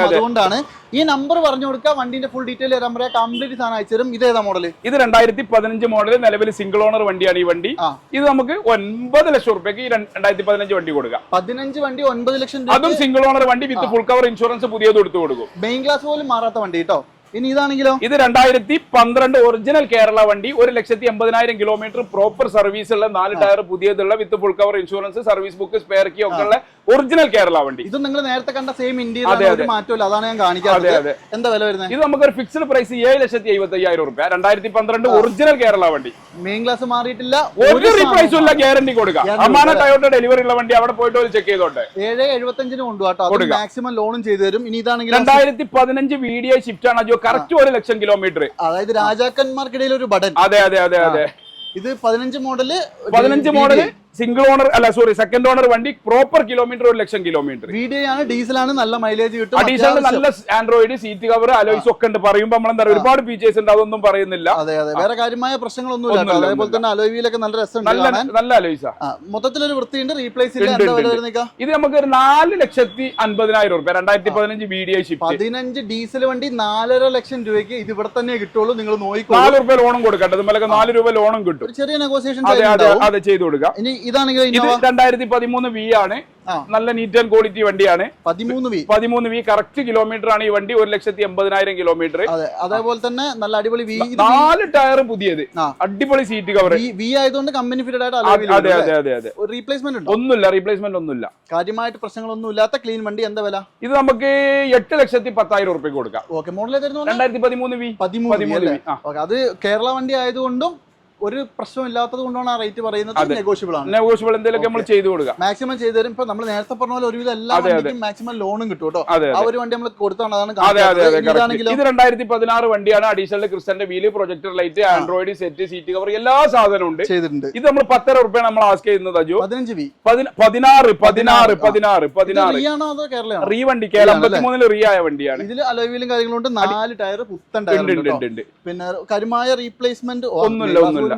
അതുകൊണ്ടാണ് ഈ നമ്പർ പറഞ്ഞു കൊടുക്കുക. വണ്ടിന്റെ ഫുൾ ഡീറ്റെയിൽ തരാൻ പറയാം, കംപ്ലീറ്റ് സാധനം അയച്ചു തരും. ഇത് ഏതാ മോഡൽ? ഇത് 2015 മോഡൽ, നിലവിൽ സിംഗിൾ ഓണർ വണ്ടിയാണ് ഈ വണ്ടി. ഇത് നമുക്ക് 9,00,000 രൂപയ്ക്ക് 2015 വണ്ടി കൊടുക്കാം. 15 വണ്ടി 9,00,000 രൂപ, അതും സിംഗിൾ ഓണർ വണ്ടി വിത്ത് ഫുൾ കവർ ഇൻഷുറൻസ് പുതിയത് എടുത്തു കൊടുക്കും. മെയിൻ ക്ലാസ് പോലും മാറാത്ത വണ്ടി കേട്ടോ. ഇനി ഇതാണെങ്കിലോ, ഇത് 2012 ഒറിജിനൽ കേരള വണ്ടി, 1,80,000 കിലോമീറ്റർ പ്രോപ്പർ സർവീസ് ഉള്ള 4 ടയർ പുതിയതുള്ള with full cover insurance, service book, spare key ഒക്കെ ഉള്ള ഒറിജിനൽ കേരള വണ്ടി. ഇത് നിങ്ങൾ നേരത്തെ കണ്ട സെയിം ഇന്ത്യയിൽ മാറ്റമില്ല, അതാണ് ഞാൻ കാണിക്കാറ്. എന്താ വില വരുന്നത്? ഇത് നമുക്കൊരു ഫിക്സ്ഡ് പ്രൈസ് 7,75,000 രൂപ. 2012 ഒറിജിനൽ കേരള വണ്ടി, മെയിൻ ക്ലാസ് മാറിയിട്ടില്ല, ഒരു റീപ്ലേസും ഇല്ല, ഗ്യാരണ്ടി കൊടുക്കാം. അമാന ടയോട്ട ഡെലിവറി ഉള്ള വണ്ടി, അവിടെ പോയിട്ട് ചെക്ക് ചെയ്തോട്ടെ. 7,75 കൊണ്ടുപോട്ടോ, മാക്സിമം ലോണും ചെയ്തു തരും. ഇനി ഇതാണെങ്കിൽ 2015 VDI ഷിഫ്റ്റ് ആണ്, കറക്റ്റ് 1,00,000 കിലോമീറ്റർ. അതായത് രാജാക്കന്മാർക്കിടയിൽ ഒരു ബട്ടൺ. അതെ ഇത് 15 മോഡല് സിംഗിൾ ഓണർ അല്ല, സോറി, സെക്കൻഡ് ഓണർ വണ്ടി, പ്രോപ്പർ കിലോമീറ്റർ 1,00,000 കിലോമീറ്റർ. VDI ആണ്, ഡീസലാണ്, നല്ല മൈലേജ് കിട്ടും. അഡീഷണൽ നല്ല ആൻഡ്രോയിഡ്, സീറ്റ് കവർ, അലോയ്സ് ഒക്കെ ഉണ്ട്. പറയുമ്പോൾ നമ്മളെന്താ ഒരുപാട് ഫീച്ചേഴ്സ് ഉണ്ട്, അതൊന്നും പറയുന്നില്ല. അതെ വേറെ കാര്യമായ പ്രശ്നങ്ങളൊന്നും ഇല്ല. അതേപോലെ തന്നെ അലോയ് വീലൊക്കെ നല്ല രസമുണ്ട്, നല്ല അലോയ്സാ. മൊത്തത്തിലൊരു വൃത്തിയുണ്ട്. റീപ്ലേസ് ഇല്ല. ഇത് നമുക്ക് ഒരു 4,50,000 രൂപ. 2015 VDI ഷിഫ്റ്റ്, 15 ഡീസൽ വണ്ടി 4,50,000 രൂപയ്ക്ക് ഇത് ഇവിടെ തന്നെ കിട്ടുള്ളൂ. നിങ്ങൾ നോക്കിക്കോ. 4 രൂപ ലോണും കൊടുക്കട്ടെ, അതുപോലെ 4 രൂപ ലോണും കിട്ടും. ഒരു ചെറിയ നെഗോസിയേഷൻ അതെ ചെയ്ത് കൊടുക്കാം. ഇനി ഇതാണെങ്കിൽ ഇത് 2013 V ആണ്, നല്ല നീറ്റ് ആൻഡ് ക്വാളിറ്റി വണ്ടിയാണ്. 13 V കറക്റ്റ് കിലോമീറ്റർ ആണ് ഈ വണ്ടി, 1,80,000 കിലോമീറ്റർ. അതേപോലെ തന്നെ നല്ല അടിപൊളി 4 ടയർ പുതിയത്, അടിപൊളി സീറ്റ് കവർ. V ആയതുകൊണ്ട് കമ്പനി ഫിറ്റഡ് ആയിട്ട് അതെ റീപ്ലേസ്മെന്റ് ഉണ്ട്? ഒന്നുമില്ല, റീപ്ലേസ്മെന്റ് ഒന്നുമില്ല. കാര്യമായിട്ട് പ്രശ്നങ്ങളൊന്നും ഇല്ലാത്ത ക്ലീൻ വണ്ടി. എന്താ വില? ഇത് നമുക്ക് 8,10,000 രൂപ കൊടുക്കാം. Okay, model 2013 V. 13 അത് കേരള വണ്ടി ആയതുകൊണ്ടും ഒരു പ്രശ്നമില്ലാത്തത് കൊണ്ടാണ് ആ റേറ്റ് പറയുന്നത്. നെഗോഷ്യബിൾ ആണ്. നെഗോഷ്യബിൾ എന്തെങ്കിലും നമ്മൾ ചെയ്തു കൊടുക്കുക, മാക്സിമം ചെയ്തു തരും. ഇപ്പൊ നമ്മൾ നേരത്തെ പറഞ്ഞ പോലെ ഒരുവിധം എല്ലാ വണ്ടിക്കും മാക്സിമം ലോണും കിട്ടും കേട്ടോ. ആ ഒരു വണ്ടി നമ്മൾ കൊടുത്താണ്. ഇത് 2016 വണ്ടിയാണ്. അഡീഷണൽ ക്രിസ്റ്റന്റെ wheel, projector light, android set, seat cover, എല്ലാ സാധനവും ഉണ്ട്. ചെയ്തിട്ടുണ്ട്. ഇത് നമ്മൾ 10,000 രൂപ നമ്മൾ ആസ്ക് ചെയ്യുന്നത്. 15 V 16 റീ വണ്ടി, കേരള 53 റീ ആയ വണ്ടിയാണ്. ഇതിൽ അലോയ് വീലും കാര്യങ്ങളുണ്ട്. 4 ടയർ പുത്തൻ ടയർ. പിന്നെ കാര്യമായ റീപ്ലേസ്മെന്റ് ഒന്നുമില്ല.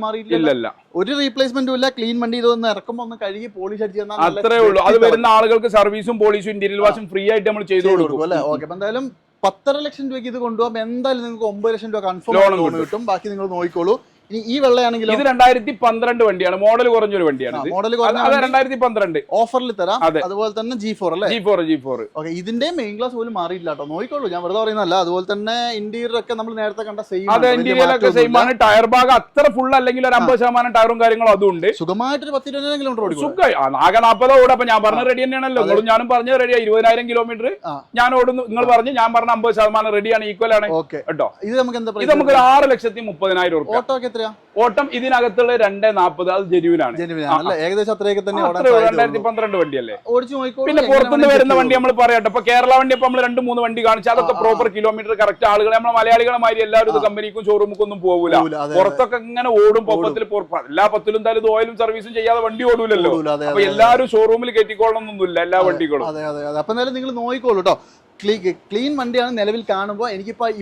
ഒരു റീപ്ലേസ്മെന്റും ഇല്ല. ക്ലീൻ വണ്ടി. ഇതൊന്ന് ഇറക്കുമ്പോൾ ഒന്ന് കഴുകി പോളിഷ് അടിച്ച് തന്നാൽ അത്രേ ഉള്ളൂ. അത് വരുന്ന ആളുകൾക്ക് സർവീസും പോളിഷും ഇന്റീരിയർ വാഷും ഫ്രീ ആയിട്ട് നമ്മൾ ചെയ്തു കൊടുക്കും അല്ലേ? ഓക്കെ, അപ്പൊ എന്തായാലും 10,50,000 രൂപയ്ക്ക് ഇത് കൊണ്ടുപോകുമ്പോൾ എന്തായാലും നിങ്ങൾക്ക് 9,00,000 രൂപ കൺഫേം ലോൺ കിട്ടും. ബാക്കി നിങ്ങൾ നോക്കിക്കോളൂ. ഇനി ഈ വെള്ളയാണെങ്കിലും ഇത് 2012 വണ്ടിയാണ്, മോഡൽ കുറഞ്ഞൊരു വണ്ടിയാണ്. മോഡൽ 2012 ഓഫറിൽ തരാം. അതുപോലെ തന്നെ G4 അല്ലേ? G4. ഓക്കെ, ഇതിന്റെ മെയിൻ ക്ലാസ് പോലും മാറിയില്ല കേട്ടോ, നോക്കിക്കോളൂ, ഞാൻ വെറുതെ പറയുന്നതല്ല. അതുപോലെ തന്നെ ഇന്റീരിയർ ഒക്കെ നമ്മൾ നേരത്തെ കണ്ട സെയിം. അതെ, ഇന്റീരിയർ ഒക്കെ സെയിം ആണ്. ടയർ ഭാഗം അത്ര ഫുൾ അല്ലെങ്കിൽ ഒരു 50% ടയറും കാര്യങ്ങളും അതും ഉണ്ട്. സുഖമായിട്ട് 10-20 കിലോമീറ്റർ ഓടിക്കും. സുഖമായി ആകെ 40 ഓടും. അപ്പൊ ഞാൻ പറഞ്ഞ റെഡി തന്നെയാണല്ലോ, നിങ്ങളും ഞാനും പറഞ്ഞത് റെഡിയാ. 20,000 കിലോമീറ്റർ ഞാൻ ഓടുന്നു, നിങ്ങൾ പറഞ്ഞു, ഞാൻ പറഞ്ഞ 50% റെഡിയാണ്, ഈക്വൽ ആണ് കേട്ടോ. ഇത് നമുക്ക് എന്താ, ഇത് നമുക്ക് 6,30,000 രൂപ. ഓട്ടോ ഒക്കെ എത്രയാ? ഓട്ടം ഇതിനകത്തുള്ള 240, അത് ജെന്യൂനാണ്. ഏകദേശം അത്രയൊക്കെ തന്നെ. 2012 വണ്ടിയല്ലേ. പിന്നെ പുറത്തുനിന്ന് വരുന്ന വണ്ടി നമ്മൾ പറയട്ടെ. ഇപ്പൊ കേരള വണ്ടി ഇപ്പൊ നമ്മൾ 2-3 വണ്ടി കാണിച്ചു, അതൊക്കെ പ്രോപ്പർ കിലോമീറ്റർ കറക്റ്റ് ആളുകൾ, നമ്മളെ മലയാളികളെ മാതിരി എല്ലാവരും ഇത് കമ്പനിക്കും ഷോറൂമുക്കും ഒന്നും പോകൂല. പുറത്തൊക്കെ ഇങ്ങനെ ഓടും, പൊപ്പത്തിൽ എല്ലാ പത്തിലും എന്തായാലും ഓയിലും സർവീസും ചെയ്യാതെ വണ്ടി ഓടൂലല്ലോ. അപ്പൊ എല്ലാവരും ഷോറൂമിൽ കയറ്റിക്കോളണമെന്നൊന്നുമില്ല എല്ലാ വണ്ടികളും. അപ്പൊ എന്തായാലും നിങ്ങൾ നോക്കിക്കോളൂ കേട്ടോ. ക്ലീൻ വണ്ടിയാണ് നിലവിൽ കാണുമ്പോൾ.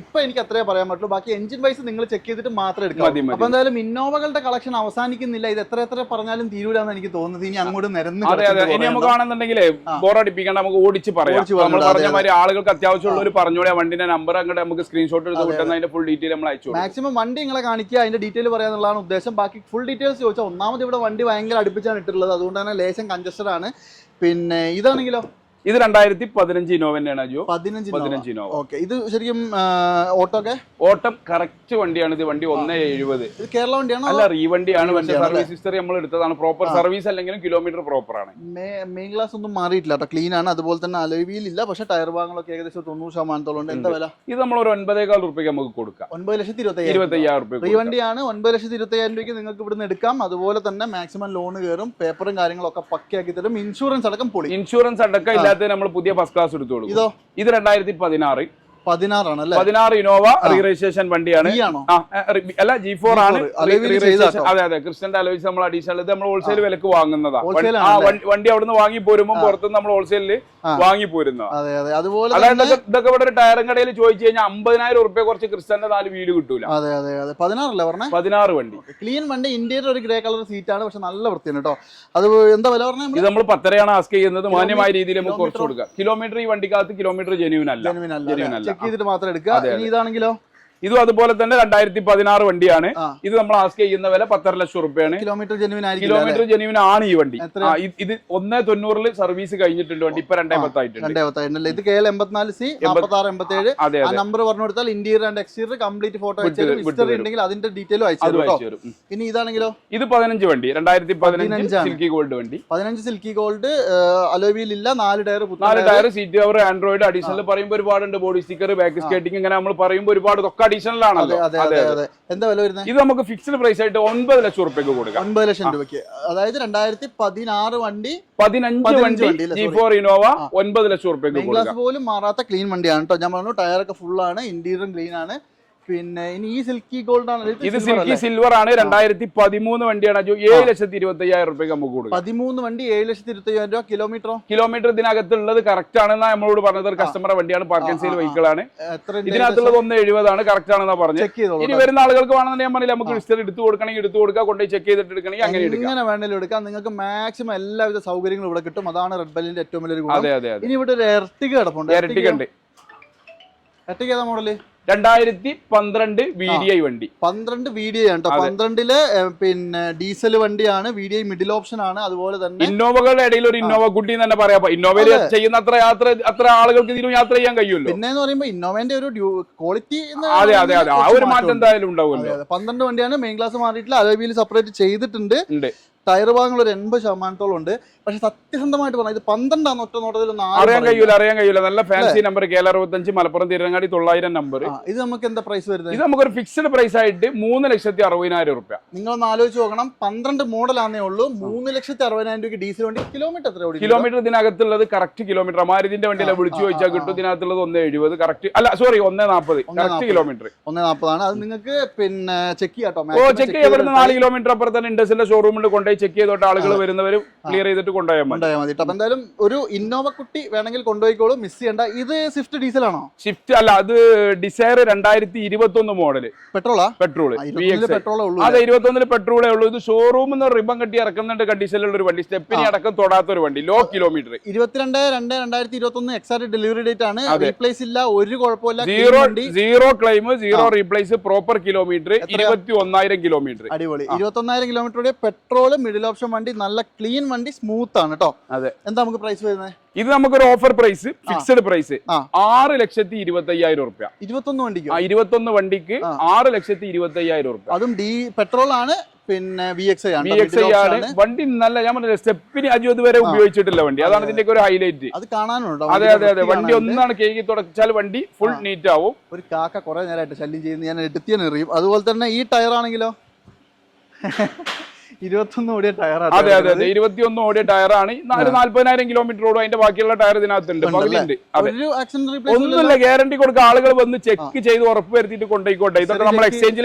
ഇപ്പൊ എനിക്ക് അത്രേ പറയാൻ പറ്റുള്ളൂ. ബാക്കി എഞ്ചിൻ വൈസ് നിങ്ങൾ ചെക്ക് ചെയ്തിട്ട് മാത്രം എടുക്കാം. അപ്പൊ എന്തായാലും ഇന്നോവകളുടെ കളക്ഷൻ അവസാനിക്കുന്നില്ല. ഇത് എത്ര പറഞ്ഞാലും തീരൂലെന്ന് എനിക്ക് തോന്നുന്നത്. ഇനി അങ്ങോട്ട് നിരന്ന് ഇനി നമുക്ക് കാണുന്നുണ്ടെങ്കിൽ ബോറടിപ്പിക്കേണ്ട, നമുക്ക് ഓടിച്ച് പറയാം. നമ്മൾ പറഞ്ഞ മാതിരി ആളുകൾക്ക് അത്യാവശ്യമുള്ളവർ പറഞ്ഞോളെ വണ്ടിന്റെ നമ്പർ അങ്ങോട്ട് നമുക്ക് സ്ക്രീൻഷോട്ട് എടുത്ത് വിട്ടുന്ന അതിന്റെ ഫുൾ ഡീറ്റെയിൽ നമ്മൾ അയച്ചു. മാക്സിമം വണ്ടി നിങ്ങളെ കാണിക്കുക, അതിന്റെ ഡീറ്റെയിൽ പറയാന്നുള്ളതാണ് ഉദ്ദേശം. ബാക്കി ഫുൾ ഡീറ്റെയിൽസ് ചോദിച്ചാൽ ഒന്നാമത് ഇവിടെ വണ്ടി ഭയങ്കര അടുപ്പിച്ചാണ് ഇട്ടുള്ളത്, അതുകൊണ്ട് തന്നെ ലേശം കൺജസ്റ്റഡ് ആണ്. പിന്നെ ഇതാണെങ്കിലോ, ഇത് 2015 ഇന്നോവ തന്നെയാണ്. 15 ഇന്നോവ. ഓക്കെ, ഇത് ശരിക്കും ഓട്ടം കറക്റ്റ് വണ്ടിയാണ്. ഇത് വണ്ടി 170. ഇത് കേരള വണ്ടിയാണോ? അല്ല, റീവണ്ടിയാണ്. സർവീസ് ഹിസ്റ്ററി നമ്മൾ എടുത്തതാണ്. പ്രോപ്പർ സർവീസ് അല്ലെങ്കിലും കിലോമീറ്റർ പ്രോപ്പർ ആണ്. മെയിൻ ഗ്ലാസ് ഒന്നും മാറിയിട്ടില്ല കേട്ടോ, ക്ലീൻ ആണ്. അതുപോലെ തന്നെ അലോയ് വീൽ ഇല്ല, പക്ഷേ ടയർ ഭാഗങ്ങളൊക്കെ ഏകദേശം 90% ഉണ്ട്. എന്താ വില? ഇത് നമ്മൾ ഒരു 9,400 രൂപയ്ക്ക് നമുക്ക് കൊടുക്കാം. 9,25,000 രൂപ. റീവണ്ടിയാണ്. 9,25,000 രൂപയ്ക്ക് നിങ്ങൾക്ക് ഇവിടുന്ന് എടുക്കാം. അതുപോലെ തന്നെ മാക്സിമം ലോൺ കയറും, പേപ്പറും കാര്യങ്ങളൊക്കെ പക്കയാക്കി തരും. ഇൻഷുറൻസ് അടക്കം പൊളി. ഇൻഷുറൻസ് അടക്കം നമ്മൾ പുതിയ ഫസ്റ്റ് ക്ലാസ് എടുത്തു കൊടുക്കും. ഇത് 2016 16 ഇന്നോവ രജിസ്ട്രേഷൻ വണ്ടിയാണ്. അല്ല, G4 ആണ്. അതെ, ക്രിസ്റ്റന്റെ അലോയ്സ് നമ്മൾ അഡീഷണൽ ഇത് നമ്മൾ ഹോൾസെയിൽ വിലക്ക് വാങ്ങുന്നതാണ്. വണ്ടി അവിടുന്ന് വാങ്ങി പോരുമ്പോൾ പുറത്തുനിന്ന് നമ്മൾ ഹോൾസെയിലിൽ വാങ്ങി പോരുന്നതാണ്. അതായത് ഇതൊക്കെ ഇവിടെ ഒരു ടയറും കടയിൽ ചോദിച്ചു കഴിഞ്ഞാൽ 50,000 രൂപ കുറച്ച് ക്രിസ്റ്റന്റെ 4 വീട് കിട്ടൂല. 16 വണ്ടി, ക്ലീൻ വണ്ടി. ഇന്റീരിയർ ഒരു ഗ്രേ കളർ സീറ്റ് ആണ്, പക്ഷെ നല്ല വൃത്തിയാണ് കേട്ടോ. അത് എന്താ വില പറഞ്ഞാൽ? ഇത് നമ്മൾ 10 ആസ്ക് ചെയ്യുന്നത്. മാന്യമായ രീതിയിൽ നമുക്ക് കുറച്ച് കൊടുക്കാം. കിലോമീറ്റർ ഈ വണ്ടിക്കകത്ത് കിലോമീറ്റർ ജെന്യൂൻ അല്ല. ചെക്ക് ചെയ്തിട്ട് മാത്രം എടുക്കുക. ഇതാണെങ്കിലോ, ഇതും അതുപോലെ തന്നെ 2016 വണ്ടിയാണ്. ഇത് നമ്മൾ ആസ്ക് ചെയ്യുന്ന വില 10.5 ലക്ഷം രൂപയാണ്. കിലോമീറ്റർ ജെന്യൂൻ ആണ് ഈ വണ്ടി. ഇത് 1.90 സർവീസ് കഴിഞ്ഞിട്ടുണ്ട് വണ്ടി. ഇപ്പൊ 2.10 ആയിട്ടുണ്ട്. ഇത് KL 84C 4687 ആ നമ്പർ പറഞ്ഞു കൊടുത്താൽ interior and exterior complete photo history ഉണ്ടെങ്കിൽ അതിന്റെ ഡീറ്റെയിലും അയച്ചു. ഇനി ഇതാണെങ്കിലോ, ഇത് 15 വണ്ടി, 2015 സിൽക്കി ഗോൾഡ് വണ്ടി. 15 സിൽക്കി ഗോൾഡ്. അലോയ് വീൽ ഇല്ല, 4 tyre, seat cover, Android additional പറയുമ്പോൾ ഒരുപാടുണ്ട്. ബോഡി സ്റ്റിക്കർ, ബാക്ക് സ്കേറ്റിംഗ്, ഇങ്ങനെ നമ്മൾ പറയുമ്പോൾ ഒരുപാട് അഡീഷണൽ ആണല്ലോ. എന്താ വില വരുന്നത്? ഇത് നമുക്ക് ഫിക്സ്ഡ് പ്രൈസ് ആയിട്ട് 9 ലക്ഷം രൂപയ്ക്ക് കൊടുക്കാം. 9 ലക്ഷം രൂപയ്ക്ക്. അതായത് 2016 വണ്ടി, 15 വണ്ടി G4 ഇന്നോവ 9 ലക്ഷം രൂപയ്ക്ക് കൊടുക്കാം. പോലും മാറാത്ത ക്ലീൻ വണ്ടിയാണ് കേട്ടോ. ഞാൻ പറഞ്ഞു ടയറൊക്കെ ഫുൾ ആണ്, ഇന്റീരിയറും ക്ലീൻ ആണ്. പിന്നെ ഇനി ഈ സിൽക്കി ഗോൾഡ് ആണ്. ഇത് സിൽക്കി സിൽവർ ആണ്. 2013 വണ്ടിയാണ്. 7,25,000 രൂപയ്ക്ക് നമുക്ക് കൊടുക്കും. 13 വണ്ടി 7,25,000 രൂപ. കിലോമീറ്റർ ഇതിനകത്തുള്ളത് കറക്റ്റ് ആണെന്നാ നമ്മളോട് പറഞ്ഞത്. ഒരു കസ്റ്റമർ വണ്ടിയാണ്, പാർക്ക് ആൻഡ് സെയിൽ വെഹിക്കിൾ ആണ്. ഇതിനകത്തുള്ളത് 170 ആണ്. കറക്റ്റ് ആണെന്നാ പറഞ്ഞത്. ഇനി വരുന്ന ആളുകൾക്ക് വേണമെന്ന് ഞാൻ പറഞ്ഞില്ല, നമുക്ക് ഹിസ്റ്ററി എടുത്തു കൊടുക്കണമെങ്കിൽ എടുത്തു കൊടുക്കുക, കൊണ്ടുപോയി ചെക്ക് ചെയ്തിട്ട് എടുക്കണമെങ്കിൽ അങ്ങനെ വേണമെങ്കിലും എടുക്കാം. നിങ്ങൾക്ക് മാക്സിമം എല്ലാവിധ സൗകര്യങ്ങളും ഇവിടെ കിട്ടും. അതാണ് റെഡ് ബെല്ലിന്റെ ഏറ്റവും വലിയൊരു ഗുണം. ഇനി ഇവിടെ ഒരു എർട്ടിക കിടപ്പുണ്ട്. എർട്ടിക ഏതാ മോഡല്? 2012 VDI വണ്ടി. 12 VDI ആണ് കേട്ടോ. 12 പിന്നെ ഡീസൽ വണ്ടിയാണ്. VDI മിഡിൽ ഓപ്ഷൻ ആണ്. അതുപോലെ തന്നെ ഇന്നോവകളുടെ ഇടയിൽ ഒരു ഇന്നോവ കുട്ടി തന്നെ പറയാം. ഇന്നോവയിൽ ചെയ്യുന്ന അത്ര ആളുകൾക്ക് ഇതിലും യാത്ര ചെയ്യാൻ കഴിയുമല്ലോ. പിന്നെ എന്ന് പറയുമ്പോൾ ഇന്നോവന്റെ ഒരു ക്വാളിറ്റി, അതെ ആ ഒരു മാറ്റം എന്തായാലും ഉണ്ടാവുമല്ലോ. 12 വണ്ടിയാണ്. മെയിൻ ക്ലാസ് മാറിയിട്ടില്ല. അലോയ് വീൽ സെപ്പറേറ്റ് ചെയ്തിട്ടുണ്ട്. ടയർ ഭാഗങ്ങൾ ഒരു 80% ഉണ്ട്. പക്ഷെ സത്യസന്ധമായിട്ട് പറഞ്ഞാൽ ഇത് 12 ആണ്. ഒറ്റ നോട്ടത്തിൽ അറിയാൻ കഴിയൂല. നല്ല fancy number KL 65 Malappuram Thiruvangadi 900 number. ഇത് നമുക്ക് എന്താ പ്രൈസ് വരുന്നത്? ഇത് നമുക്കൊരു ഫിക്സ്ഡ് പ്രൈസ് ആയിട്ട് 3,60,000 രൂപ. നിങ്ങളൊന്ന് ആലോചിച്ച് നോക്കണം. 12 മോഡലാണേ ഉള്ളൂ. 3,60,000 രൂപയ്ക്ക് ഡീസൽ വണ്ടി. കിലോമീറ്റർ എത്ര ഓടി? കിലോമീറ്റർ ഇതിനകത്തുള്ളത് കറക്റ്റ് കിലോമീറ്റർ. മാരുതിന്റെ വണ്ടിയിലെ വിളിച്ചു ചോദിച്ചാൽ കിട്ടും. ഇതിനകത്തുള്ളത് 170 കറക്റ്റ്. അല്ല സോറി 140 കറക്റ്റ് കിലോമീറ്റർ. 140 ആണ്. അത് നിങ്ങൾക്ക് പിന്നെ ചെക്ക് ചെയ്യാം. ചെക്ക് ചെയ്യാൻ 4 കിലോമീറ്റർ അപ്പുറത്ത് തന്നെ ഇൻഡസ്ട്രിയുടെ ഷോറൂമിൽ കൊണ്ടുപോയി ചെക്ക് ചെയ്തോട്ട് ആളുകൾ വരുന്നവരും ക്ലിയർ ചെയ്തിട്ട് കൊണ്ടുപോയാൽ മതി. അപ്പൊ എന്തായാലും ഒരു ഇന്നോവ കുട്ടി വേണമെങ്കിൽ കൊണ്ടുപോയിക്കോളൂ, മിസ് ചെയ്യണ്ട. ഇത് സ്വിഫ്റ്റ് ഡീസൽ ആണോ? ഷിഫ്റ്റ് അല്ല, അത് ഡിസയർ 2021 മോഡല് പെട്രോളാ? പെട്രോൾ. പെട്രോളേ ഉള്ളൂ. അതെ, 21 പെട്രോളേ ഉള്ളൂ. ഇത് ഷോറൂമിൽ നിന്ന് റിബൺ കെട്ടി ഇറക്കുന്നുണ്ട് കണ്ടീഷനിലുള്ള ഒരു വണ്ടി, സ്റ്റെപ്പിനി അടക്കം തൊടാത്ത ഒരു വണ്ടി, low kilometre. 22/2/2021 exact delivery date ആണ്. റീപ്ലേസ് ഇല്ല, ഒരു കുഴപ്പമില്ല. Zero claim, zero replace, proper kilometre 21,000 kilometre. അടിപൊളി. 21,000 കിലോമീറ്ററുടെ പെട്രോൾ മിഡിൽ ഓപ്ഷൻ വണ്ടി, നല്ല ക്ലീൻ വണ്ടി, സ്മൂത്ത് ആണ് കേട്ടോ. അതെ. എന്താ നമുക്ക് പ്രൈസ് വരുന്നത്? ഇത് നമുക്കൊരു ഓഫർ പ്രൈസ്, ഫിക്സഡ് പ്രൈസ് 6,25,000 രൂപ. 21 വണ്ടിക്ക് 21 വണ്ടിക്ക് 6,25,000 രൂപ. അതും പെട്രോൾ ആണ്, പിന്നെ VXI ആണ് വണ്ടി. നല്ല ഞാൻ പറഞ്ഞ സ്റ്റെപ്പിന് അജു ഇതുവരെ ഉപയോഗിച്ചിട്ടില്ല വണ്ടി, അതാണ് ഇതിന്റെ ഒരു ഹൈലൈറ്റ്. അത് കാണാനുണ്ടോ? അതെ അതെ അതെ, വണ്ടി ഒന്നാണ് കേക്ക് തുടച്ചാൽ വണ്ടി ഫുൾ നീറ്റ് ആവും. ഒരു കാക്ക കുറെ നേരമായിട്ട് ശല്യം ചെയ്യുന്നത് ഞാൻ എടുത്തിയാണ് എറിയും. അതുപോലെ തന്നെ ഈ ടയർ ആണെങ്കിലോ 21 ഓടിയ ടയറാണ്. അതെ അതെ അതെ, 21 ഓടിയ ടയറാണ്. 40,000 കിലോമീറ്റർ ഓടും. അതിന്റെ ബാക്കിയുള്ള ടയർ ഇതിനകത്തുണ്ട്, പകുതിയുണ്ട്. ഒന്നുമില്ല, ഗ്യാരണ്ടി കൊടുക്കുക. ആളുകൾ വന്ന് ചെക്ക് ചെയ്ത് ഉറപ്പ് വരുത്തിയിട്ട് കൊണ്ടുപോയിക്കോട്ടെ. ഇതൊക്കെ നമ്മൾ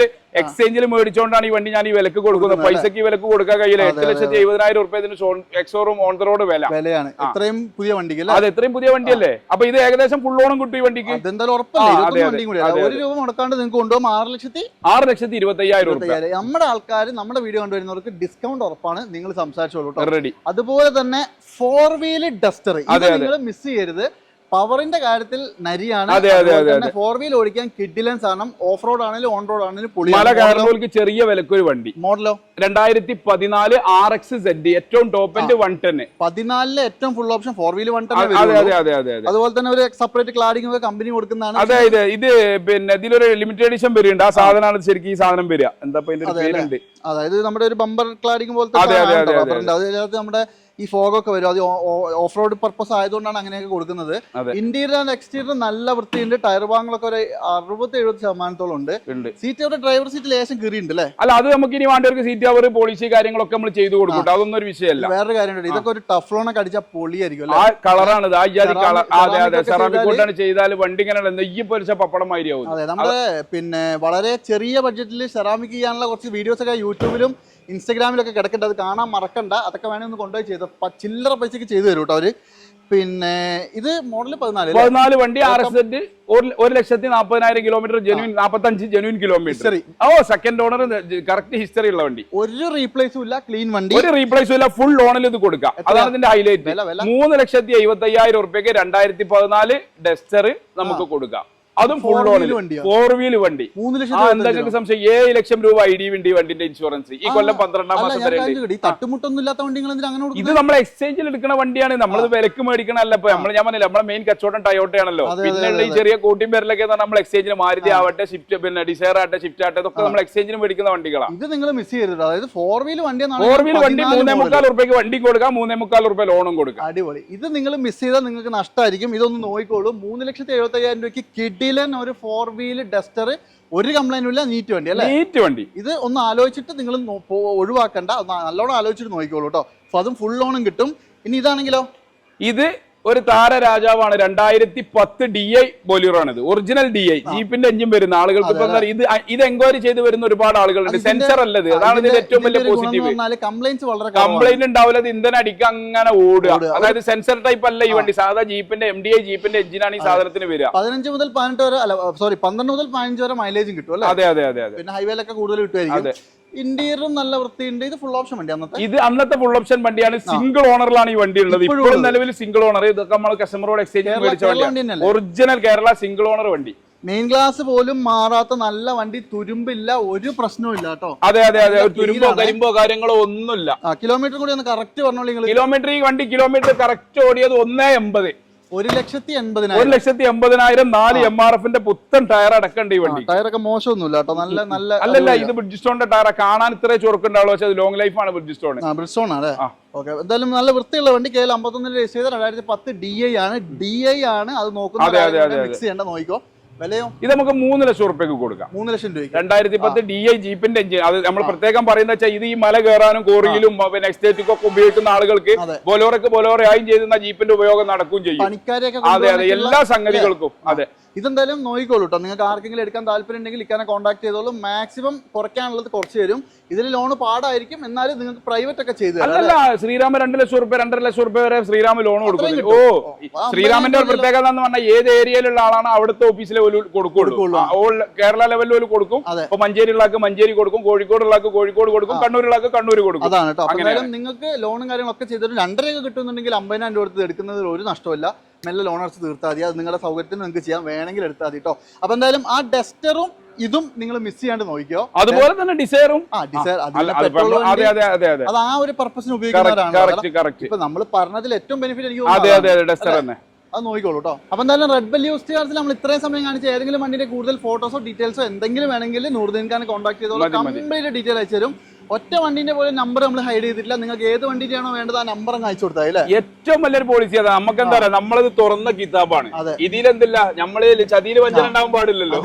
എക്സ്ചേഞ്ചിൽ മേടിച്ചുകൊണ്ടാണ് ഈ വണ്ടി ഞാൻ ഈ വിലക്ക് കൊടുക്കുന്നത്. പൈസക്ക് ഈ വിലക്ക് കൊടുക്കാൻ കഴിയില്ല. 8,70,000 രൂപ ഇതിന് എക്സോറും ഓൺ ദ റോഡ് വിലയാണ്. ഇത്രയും പുതിയ വണ്ടിക്ക്. അതെ, ഇത്രയും പുതിയ വണ്ടിയല്ലേ. അപ്പൊ ഇത് ഏകദേശം ഫുൾ ഓണം കിട്ടും ഈ വണ്ടിക്ക്. എന്തായാലും ഉറപ്പല്ലേ? 1 രൂപ മുടക്കാണ്ട് നിങ്ങൾക്ക് കൊണ്ടുപോകും. 6,25,000 രൂപ. നമ്മുടെ ആൾക്കാർ നമ്മുടെ വീഡിയോ കണ്ടുവരുന്നവർക്ക് ഡിസ്കൗണ്ട് ഉറപ്പാണ്. നിങ്ങൾ സംസാരിച്ചോളൂ. റെഡി. അതുപോലെ തന്നെ 4 വീല് ഡസ്റ്റർ നിങ്ങൾ മിസ് ചെയ്യരുത്. പവറിന്റെ കാര്യത്തിൽ നരിയാണ്. 4 വീൽ ഓടിക്കാൻ കിഡിലൻ സാധനം. ഓഫ് റോഡ് ആണെങ്കിലും ഓൺ റോഡ് ആണെങ്കിലും പൊളിയാണ്. ചെറിയ വിലക്കൊരു വണ്ടി. മോഡലോ 2014 RXZ, ഏറ്റവും ടോപ്പ് എൻഡ് 110. 14 ഏറ്റവും ഫുൾ ഓപ്ഷൻ 4 വീൽ 110. അതുപോലെ തന്നെ ഒരു സെപ്പറേറ്റ് ക്ലാഡിംഗ് കമ്പനി കൊടുക്കുന്നതാണ്. അതായത് ഇത് പിന്നെ ഇതിലൊരു ലിമിറ്റഡ് എഡിഷൻ വരുന്നുണ്ട്. ആ സാധനമാണ് ശരിക്കും ഈ സാധനം വരിക. എന്താ പേരുണ്ട്? അതായത് നമ്മുടെ ഒരു ബമ്പർ ക്ലാഡിംഗ് പോലത്തെ നമ്മുടെ ഈ ഫോഗൊക്കെ വരും. അത് ഓഫ് റോഡ് പർപ്പസ് ആയതുകൊണ്ടാണ് അങ്ങനെയൊക്കെ കൊടുക്കുന്നത്. ഇന്റീരിയർ ആൻഡ് എക്സ്റ്റീരിയർ നല്ല വൃത്തിയുണ്ട്. ടയർ ഭാഗങ്ങളൊക്കെ ഒരു 60-70% ഉണ്ട്. സീറ്റ് ഡ്രൈവർ സീറ്റ് ലേശം കീറിയുണ്ട് അല്ലേ? അല്ല, അത് നമുക്ക് ഇനി വേണ്ട സീറ്റ് അവർ പോളിഷ് കാര്യങ്ങളൊക്കെ നമ്മൾ ചെയ്ത് കൊടുക്കും. അതൊന്നും ഒരു വിഷയമല്ല. വേറൊരു കാര്യമുണ്ട്, ഇതൊക്കെ ഒരു ടഫ്ലോണൊക്കെ അടിച്ചാൽ പൊളിയായിരിക്കും. ആ കളറാണ്, സെറാമിക്കോട്ടാണ് ചെയ്താൽ വണ്ടി ഇങ്ങനെ നെയ്യ് പൊരിച്ച പപ്പടമായിരിക്കും. അതെ, നമ്മുടെ പിന്നെ വളരെ ചെറിയ ബഡ്ജറ്റിൽ സെറാമിക് ചെയ്യാനുള്ള കുറച്ച് വീഡിയോസ് ഒക്കെ യൂട്യൂബിലും ഇൻസ്റ്റാഗ്രാമിലൊക്കെ കിടക്കണ്ട, അത് കാണാൻ മറക്കണ്ട. അതൊക്കെ വേണമെങ്കിൽ ഒന്ന് കൊണ്ടുപോയി ചെയ്ത് ചില്ലറ പൈസക്ക് ചെയ്തു തരും കേട്ടോ അവര്. പിന്നെ ഇത് മോഡൽ 14 വണ്ടി RXZ 1,40,000 kilometre, 45 genuine kilometre. Second owner, correct history ഉള്ള വണ്ടി. ഒരു റീപ്ലേസും ഇല്ല, ക്ലീൻ വണ്ടി. ഒരു റീപ്ലേസും ഇല്ല, ഫുൾ ഓണിൽ ഇത് കൊടുക്കാം. അതാണ് ഇതിന്റെ ഹൈലൈറ്റ്. 3,75,000 രൂപയ്ക്ക് 2014 ഡസ്റ്റർ നമുക്ക് കൊടുക്കാം. അതും ഫുൾ ഓണിൽ 4 വീൽ വണ്ടി. എന്തെങ്കിലും സംശയം? 7 ലക്ഷം രൂപ ID ഉണ്ട് ഈ വണ്ടിന്റെ ഇൻഷുറൻസ്. ഈ കൊല്ലം 12-ാം മാസം വരെ. ഇത് നമ്മൾ എക്സ്ചേഞ്ചിൽ എടുക്കുന്ന വണ്ടിയാണ്. നമ്മൾ വിലക്ക് മേടിക്കണല്ല. ഇപ്പൊ ഞാൻ പറഞ്ഞില്ല, നമ്മുടെ മെയിൻ കച്ചവടം ടയോട്ടയാണല്ലോ. പിന്നെ ഈ ചെറിയ കൂട്ടിയും പേരിലൊക്കെ നമ്മൾ എക്സ്ചേഞ്ചിന് മാരുതി ആവട്ടെ, ഷിഫ്റ്റ്, പിന്നെ ഡിസയർ ആട്ടെ, ഷിഫ്റ്റ് ആട്ടെ, ഇതൊക്കെ നമ്മൾ എക്സ്ചേഞ്ചിന് മേടിക്കുന്ന വണ്ടികളാണ്. ഇത് നിങ്ങൾ മിസ് ചെയ്തിട്ട്. അതായത് 4 വീൽ വണ്ടി 3,45,000 രൂപയ്ക്ക് വണ്ടി കൊടുക്കാം, 3,45,000 രൂപ ലോണും കൊടുക്കാം. അടിപൊളി. ഇത് നിങ്ങൾ മിസ് ചെയ്താൽ നിങ്ങൾക്ക് നഷ്ടമായിരിക്കും. ഇതൊന്ന് നോക്കിക്കോളൂ. 3,75,000 രൂപയ്ക്ക് കിഡിലൻ ഒരു 4 വീൽ ഡസ്റ്റർ, ഒരു കംപ്ലൈന്റും ഇല്ല, നീറ്റ് വണ്ടി അല്ലേ? നീറ്റ് വണ്ടി. ഇത് ഒന്ന് ആലോചിച്ചിട്ട് നിങ്ങൾ ഒഴിവാക്കണ്ട, നല്ലോണം ആലോചിച്ചിട്ട് നോക്കിക്കോളൂ കേട്ടോ. അപ്പൊ അതും ഫുൾ ഓണും കിട്ടും. ഇനി ഇതാണെങ്കിലോ, ഇത് ഒരു താരരാജാവാണ്. 2010 DI ബൊലീറോ ആണ്. ഇത് ഒറിജിനൽ DI ജീപ്പിന്റെ എഞ്ചിൻ വരുന്ന ആളുകൾക്ക് ഇത് എൻക്വയറി ചെയ്ത് വരുന്ന ഒരുപാട് ആളുകളുണ്ട്. സെൻസർ അല്ലത്, അതാണ് ഇതിന്റെ ഏറ്റവും വലിയ പോസിറ്റീവ്. കംപ്ലൈന്റ് ഉണ്ടാവില്ല. ഇത് ഇന്ധനം അടിക്കാൻ അങ്ങനെ ഓടുക. അതായത് സെൻസർ ടൈപ്പ് അല്ല ഈ വണ്ടി. സാധാ ജീപ്പിന്റെ MDI ജീപ്പിന്റെ എഞ്ചിനാണ് ഈ സാധനത്തിന് വരിക. 15 മുതൽ 18 വരെ, അല്ല സോറി 12 മുതൽ 15 വരെ മൈലേജും കിട്ടും അല്ലേ? അതെ അതെ അതെ അതെ. പിന്നെ ഹൈവേയിലൊക്കെ കൂടുതൽ കിട്ടുമായിരിക്കും. ഇന്റീരിയറും നല്ല വൃത്തിയുണ്ട്. ഇത് ഫുൾ ഓപ്ഷൻ വണ്ടി. ഇത് അന്നത്തെ ഫുൾ ഓപ്ഷൻ വണ്ടിയാണ്. സിംഗിൾ ഓണറിലാണ് ഈ വണ്ടി ഉള്ളത്. ഇപ്പോഴും നിലവിൽ സിംഗിൾ ഓണർ. ഇതൊക്കെ നമ്മൾ കസ്റ്റമറോട് എക്സ്ചേഞ്ച് മേടിച്ച വണ്ടിയാണ്. ഒറിജിനൽ കേരള സിംഗിൾ ഓണർ വണ്ടി. മെയിൻ ഗ്ലാസ് പോലും മാറാത്ത നല്ല വണ്ടി. തുരുമ്പില്ല, ഒരു പ്രശ്നവും ഇല്ല കേട്ടോ. അതെ അതെ അതെ, തുരുമ്പോ കരിമ്പോ കാര്യങ്ങളോ ഒന്നുമില്ല. കിലോമീറ്റർ കൂടി ഒന്ന് കറക്റ്റ് പറഞ്ഞോളൂ. കിലോമീറ്റർ ഈ വണ്ടി കിലോമീറ്റർ കറക്റ്റ് ഓടിയത് 1,80,000. 1,80,000. 4 MRF പുത്തൻ ടയർ അടക്കണ്ട് ഈ വണ്ടി. ടയറൊക്കെ മോശമൊന്നുമില്ല കേട്ടോ. നല്ല അല്ലല്ല, ഇത് ബ്രിഡ്ജിസ്റ്റോണിന്റെ ടയർ. കാണാൻ ഇത്രേ ചൊറുക്കുണ്ടാവുള്ളൂ, പക്ഷെ അത് ലോങ് ലൈഫ് ആണ്. ബ്രിഡ്ജിസ്റ്റോൺ ആണ്. ഓക്കെ, എന്തായാലും നല്ല വൃത്തിയുള്ള വണ്ടി. KL 51 രജിസ്റ്റർ ചെയ്ത 2010 DI ആണ്. DI ആണ് അത് നോക്കുന്നത്. മിക്സ് ചെയ്യേണ്ട, നോക്കിക്കോ. വിലയോ ഇത് നമുക്ക് 3 ലക്ഷം രൂപയ്ക്ക് കൊടുക്കാം. 3 ലക്ഷം രൂപ. 2010 DI ജീപ്പിന്റെ എഞ്ചിൻ. അത് നമ്മൾ പ്രത്യേകം പറയുന്ന വെച്ചാൽ ഇത് ഈ മല കയറാനും കോറിയിലും പിന്നെ എക്സ്റ്റേറ്റിക്കും ഒക്കെ ഉപയോഗിക്കുന്ന ആളുകൾക്ക് ബൊലോറയ്ക്ക് ബൊലോറയായും ചെയ്യുന്ന ജീപ്പിന്റെ ഉപയോഗം നടക്കുകയും ചെയ്യും. അതെ അതെ, എല്ലാ സംഗതികൾക്കും. അതെ, ഇതെന്തായാലും നോക്കിക്കോളൂ കേട്ടോ. നിങ്ങൾക്ക് ആർക്കെങ്കിലും എടുക്കാൻ താല്പര്യം ഉണ്ടെങ്കിൽ ഇക്കാനെ കോൺടാക്ട് ചെയ്തോളൂ. മാക്സിമം കുറയ്ക്കാനുള്ളത് കുറച്ച് തരും. ഇതിൽ ലോൺ പാടായിരിക്കും, എന്നാലും നിങ്ങൾക്ക് പ്രൈവറ്റ് ഒക്കെ ചെയ്തു തരാം. അല്ലല്ല, ശ്രീരാമ 2 ലക്ഷം റുപ്യ 2.5 ലക്ഷം റുപ്യ വരെ ശ്രീരാമ ലോൺ കൊടുക്കും. ഓ, ശ്രീരാമന്റെ ഒരു പ്രത്യേകത എന്ന് പറഞ്ഞാൽ ഏത് ഏരിയയിലുള്ള ആളാണ് അവിടുത്തെ ഓഫീസിലെ കൊടുക്കുള്ളൂ. ഓൾ കേരള ലെവലിൽ കൊടുക്കും. ഇപ്പൊ മഞ്ചേരിയുള്ളക്ക് മഞ്ചേരി കൊടുക്കും, കോഴിക്കോടുള്ളക്ക് കോഴിക്കോട് കൊടുക്കും, കണ്ണൂരുള്ളക്ക് കണ്ണൂർ കൊടുക്കും. അതാണ് കേട്ടോ. എന്തായാലും നിങ്ങൾക്ക് ലോണും കാര്യങ്ങളൊക്കെ ചെയ്തിട്ട് 2.5 കിട്ടുന്നുണ്ടെങ്കിൽ 50,000 രൂപ എടുത്ത് എടുക്കുന്നതിൽ ഒരു നഷ്ടമില്ല. മെല്ലെ ലോൺ അടച്ച് തീർത്താൽ മതി. അത് നിങ്ങളുടെ സൗകര്യത്തിന് നിങ്ങൾക്ക് ചെയ്യാം, വേണമെങ്കിൽ എടുത്താൽ മതി കേട്ടോ. അപ്പൊ എന്തായാലും ആ ഡസ്റ്ററും ഇതും നിങ്ങൾ മിസ് ചെയ്യാണ്ട് നോക്കിയോ. അതുപോലെ തന്നെ ഡിസയറും അത് ആ ഒരു പർപ്പസിന് ഉപയോഗിക്കുന്നവരാണ്. ഇപ്പൊ നമ്മൾ പറഞ്ഞതിൽ ഏറ്റവും ബെനിഫിറ്റ് എനിക്ക് അത് നോക്കിക്കോളൂ കേട്ടോ. അപ്പൊ എന്തായാലും റെഡ് ബെൽ യൂസ്ഡ് കാർസിൽ നമ്മൾ ഇത്രയും സമയം കാണിച്ച ഏതെങ്കിലും വണ്ടിയുടെ കൂടുതൽ ഫോട്ടോസോ ഡീറ്റെയിൽസോ എന്തെങ്കിലും വേണമെങ്കിൽ നൂറുദ്ദീൻ ഖാനെ കോൺടാക്ട് ചെയ്തോളൂ. കംപ്ലീറ്റ് ഡീറ്റെയിൽ അയച്ചു തരും. ഒറ്റ വണ്ടിന്റെ പോലെ നമ്പർ നമ്മൾ ഹൈഡ് ചെയ്തിട്ടില്ല. നിങ്ങൾക്ക് ഏത് വണ്ടിയാണോ വേണ്ടത് ആ നമ്പർ അങ്ങ് അയച്ചു കൊടുത്താൽ അല്ലേ. ഏറ്റവും വലിയൊരു പോളിസി അതാണ്. നമുക്ക് എന്താ പറയാ, നമ്മളിത് തുറന്ന കിതാബാണ്. ഇതിലെന്തില്ല, നമ്മള് ചതിയിൽ വഞ്ചന ഉണ്ടാവാൻ പാടില്ലല്ലോ.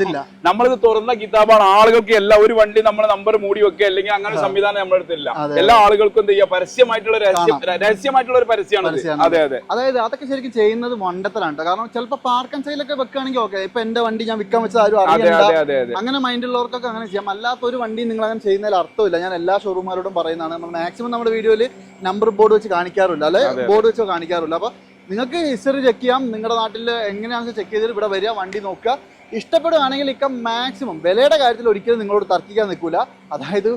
നമ്മളിത് തുറന്ന കിതാബാണ്. ആളുകൾക്ക് എല്ലാ ഒരു വണ്ടി നമ്മൾ നമ്പർ മൂടി വെക്കുക അല്ലെങ്കിൽ അങ്ങനെ സംവിധാനം നമ്മുടെ അടുത്തില്ല. എല്ലാ ആളുകൾക്കും എന്ത് ചെയ്യുക, പരസ്യമായിട്ടുള്ള രഹസ്യമായിട്ടുള്ള ഒരു പരസ്യമാണ്. അതെ അതെ, അതായത് അതൊക്കെ ശരിക്കും ചെയ്യുന്നത് മണ്ടത്തരാണ്. കാരണം ചിലപ്പോൾ പാർക്ക് ആൻഡ് സെയിലൊക്കെ വെക്കുകയാണെങ്കിൽ ഓക്കെ, ഇപ്പൊ എന്റെ വണ്ടി ഞാൻ വിൽക്കാൻ വെച്ചാൽ ആരും അറിയില്ല, അങ്ങനെ മൈൻഡ് ഉള്ളവർക്കൊക്കെ അങ്ങനെ ചെയ്യാം. അല്ലാത്ത ഒരു വണ്ടി നിങ്ങൾ അങ്ങനെ ചെയ്യുന്നതിൽ അർത്ഥമില്ല. ഞാൻ എല്ലാ ഷോറൂമുകാരോടും പറയുന്നതാണ്. നമ്മൾ മാക്സിമം നമ്മുടെ വീഡിയോയിൽ നമ്പർ ബോർഡ് വെച്ച് കാണിക്കാറില്ല, അല്ലെ ബോർഡ് വെച്ച് കാണിക്കാറില്ല. അപ്പൊ നിങ്ങൾക്ക് ഹിസ്റ്ററി ചെക്ക് ചെയ്യാം. നിങ്ങളുടെ നാട്ടിൽ എങ്ങനെയാണെന്ന് ചെക്ക് ചെയ്തിട്ട് ഇവിടെ വരിക, വണ്ടി നോക്കുക. ഇഷ്ടപ്പെടുകയാണെങ്കിൽ ഇക്ക മാക്സിമം വിലയുടെ കാര്യത്തിൽ ഒരിക്കലും നിങ്ങളോട് തർക്കിക്കാൻ നിൽക്കൂല. അതായത്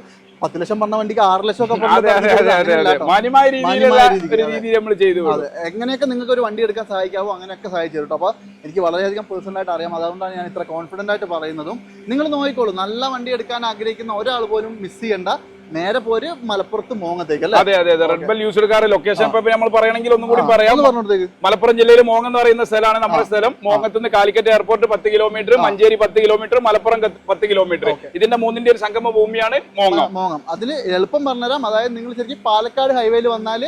10 ലക്ഷം പറഞ്ഞ വണ്ടിക്ക് 6 ലക്ഷം ഒക്കെ എങ്ങനെയൊക്കെ നിങ്ങൾക്ക് ഒരു വണ്ടി എടുക്കാൻ സഹായിക്കാവോ അങ്ങനെയൊക്കെ സഹായിച്ചു കേട്ടോ. അപ്പൊ എനിക്ക് വളരെയധികം പേഴ്സണൽ ആയിട്ട് അറിയാം. അതുകൊണ്ടാണ് ഞാൻ ഇത്ര കോൺഫിഡന്റ് ആയിട്ട് പറയുന്നതും. നിങ്ങൾ നോക്കിക്കോളൂ, നല്ല വണ്ടി എടുക്കാൻ ആഗ്രഹിക്കുന്ന ഒരാൾ പോലും മിസ് ചെയ്യണ്ട. നേരെ പോര് മലപ്പുറത്ത് മോങ്ങത്തേക്ക് അല്ലേ. അതെ അതെ അതെ, red bell used car location ഇപ്പൊ നമ്മൾ പറയണമെങ്കിൽ ഒന്നും കൂടി പറയാം. മലപ്പുറം ജില്ലയിൽ മോങ്ങ് എന്ന് പറയുന്ന സ്ഥലമാണ് നമ്മുടെ സ്ഥലം. മോങ്ങത്ത് നിന്ന് Calicut airport 10 kilometre, Manjeri 10 kilometre, Malappuram 10 kilometre. ഇതിന്റെ മൂന്നിന്റെ ഒരു സംഗമ ഭൂമിയാണ് മോങ്ങം. അതിൽ എളുപ്പം പറഞ്ഞുതരാം. അതായത് നിങ്ങൾ ശരിക്കും പാലക്കാട് ഹൈവേയിൽ വന്നാല്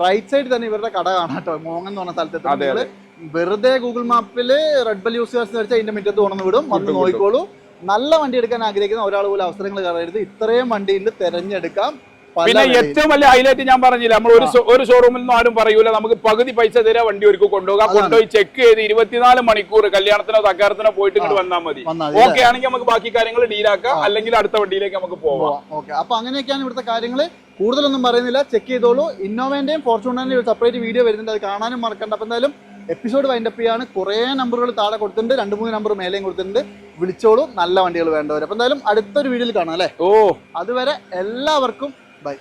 റൈറ്റ് സൈഡ് തന്നെ ഇവരുടെ കട കാണാം കേട്ടോ. മോങ്ങം എന്ന് പറഞ്ഞ സ്ഥലത്ത് വെറുതെ ഗൂഗിൾ മാപ്പില് റെഡ് ബെൽ യൂസ് കാർസ് വെച്ചാൽ അതിന്റെ മുറ്റത്ത് കൊണ്ടു വിടും. വന്ന് നോക്കിക്കോളൂ. നല്ല വണ്ടി എടുക്കാൻ ആഗ്രഹിക്കുന്ന ഒരാൾ പോലും അവസരങ്ങൾ കളയരുത്. ഇത്രയും വണ്ടിയിൽ തെരഞ്ഞെടുക്കാം. പിന്നെ ഏറ്റവും വലിയ ഹൈലൈറ്റ് ഞാൻ പറഞ്ഞില്ല, നമ്മൾ ഒരു ഷോറൂമിൽ നിന്നും ആരും പറയൂല നമുക്ക് പകുതി പൈസ തരാ വണ്ടി ഒരുക്കും കൊണ്ടുപോകാം. കൊണ്ടുപോയി ചെക്ക് ചെയ്ത് 24 മണിക്കൂർ കല്യാണത്തിനോ തക്കാരത്തിനോ പോയിട്ട് ഇങ്ങോട്ട് വന്നാൽ മതി. ഓക്കെ ആണെങ്കിൽ നമുക്ക് ബാക്കി കാര്യങ്ങൾ ഡീലാക്കാം, അല്ലെങ്കിൽ അടുത്ത വണ്ടിയിലേക്ക് നമുക്ക് പോവാം. ഓക്കെ, അപ്പൊ അങ്ങനെയൊക്കെയാണ് ഇവിടുത്തെ കാര്യങ്ങൾ. കൂടുതലൊന്നും പറയുന്നില്ല, ചെക്ക് ചെയ്തോളൂ. ഇന്നോവേന്റെയും ഫോർച്യൂണറിന്റെയും ഒരു സെപ്പറേറ്റ് വീഡിയോ വരുന്നുണ്ട്, അത് കാണാനും മറക്കണ്ട. അപ്പൊ എന്തായാലും എപ്പിസോഡ് വൈൻഡപ്പ് ചെയ്യാണ്. കുറേ നമ്പറുകൾ താഴെ കൊടുത്തിട്ടുണ്ട്, 2-3 നമ്പർ മേലെയും കൊടുത്തിട്ടുണ്ട്. വിളിച്ചോളൂ, നല്ല വണ്ടികൾ വേണ്ടവർ. അപ്പൊ എന്തായാലും അടുത്തൊരു വീഡിയോയിൽ കാണാം അല്ലേ. അതുവരെ എല്ലാവർക്കും ബൈ.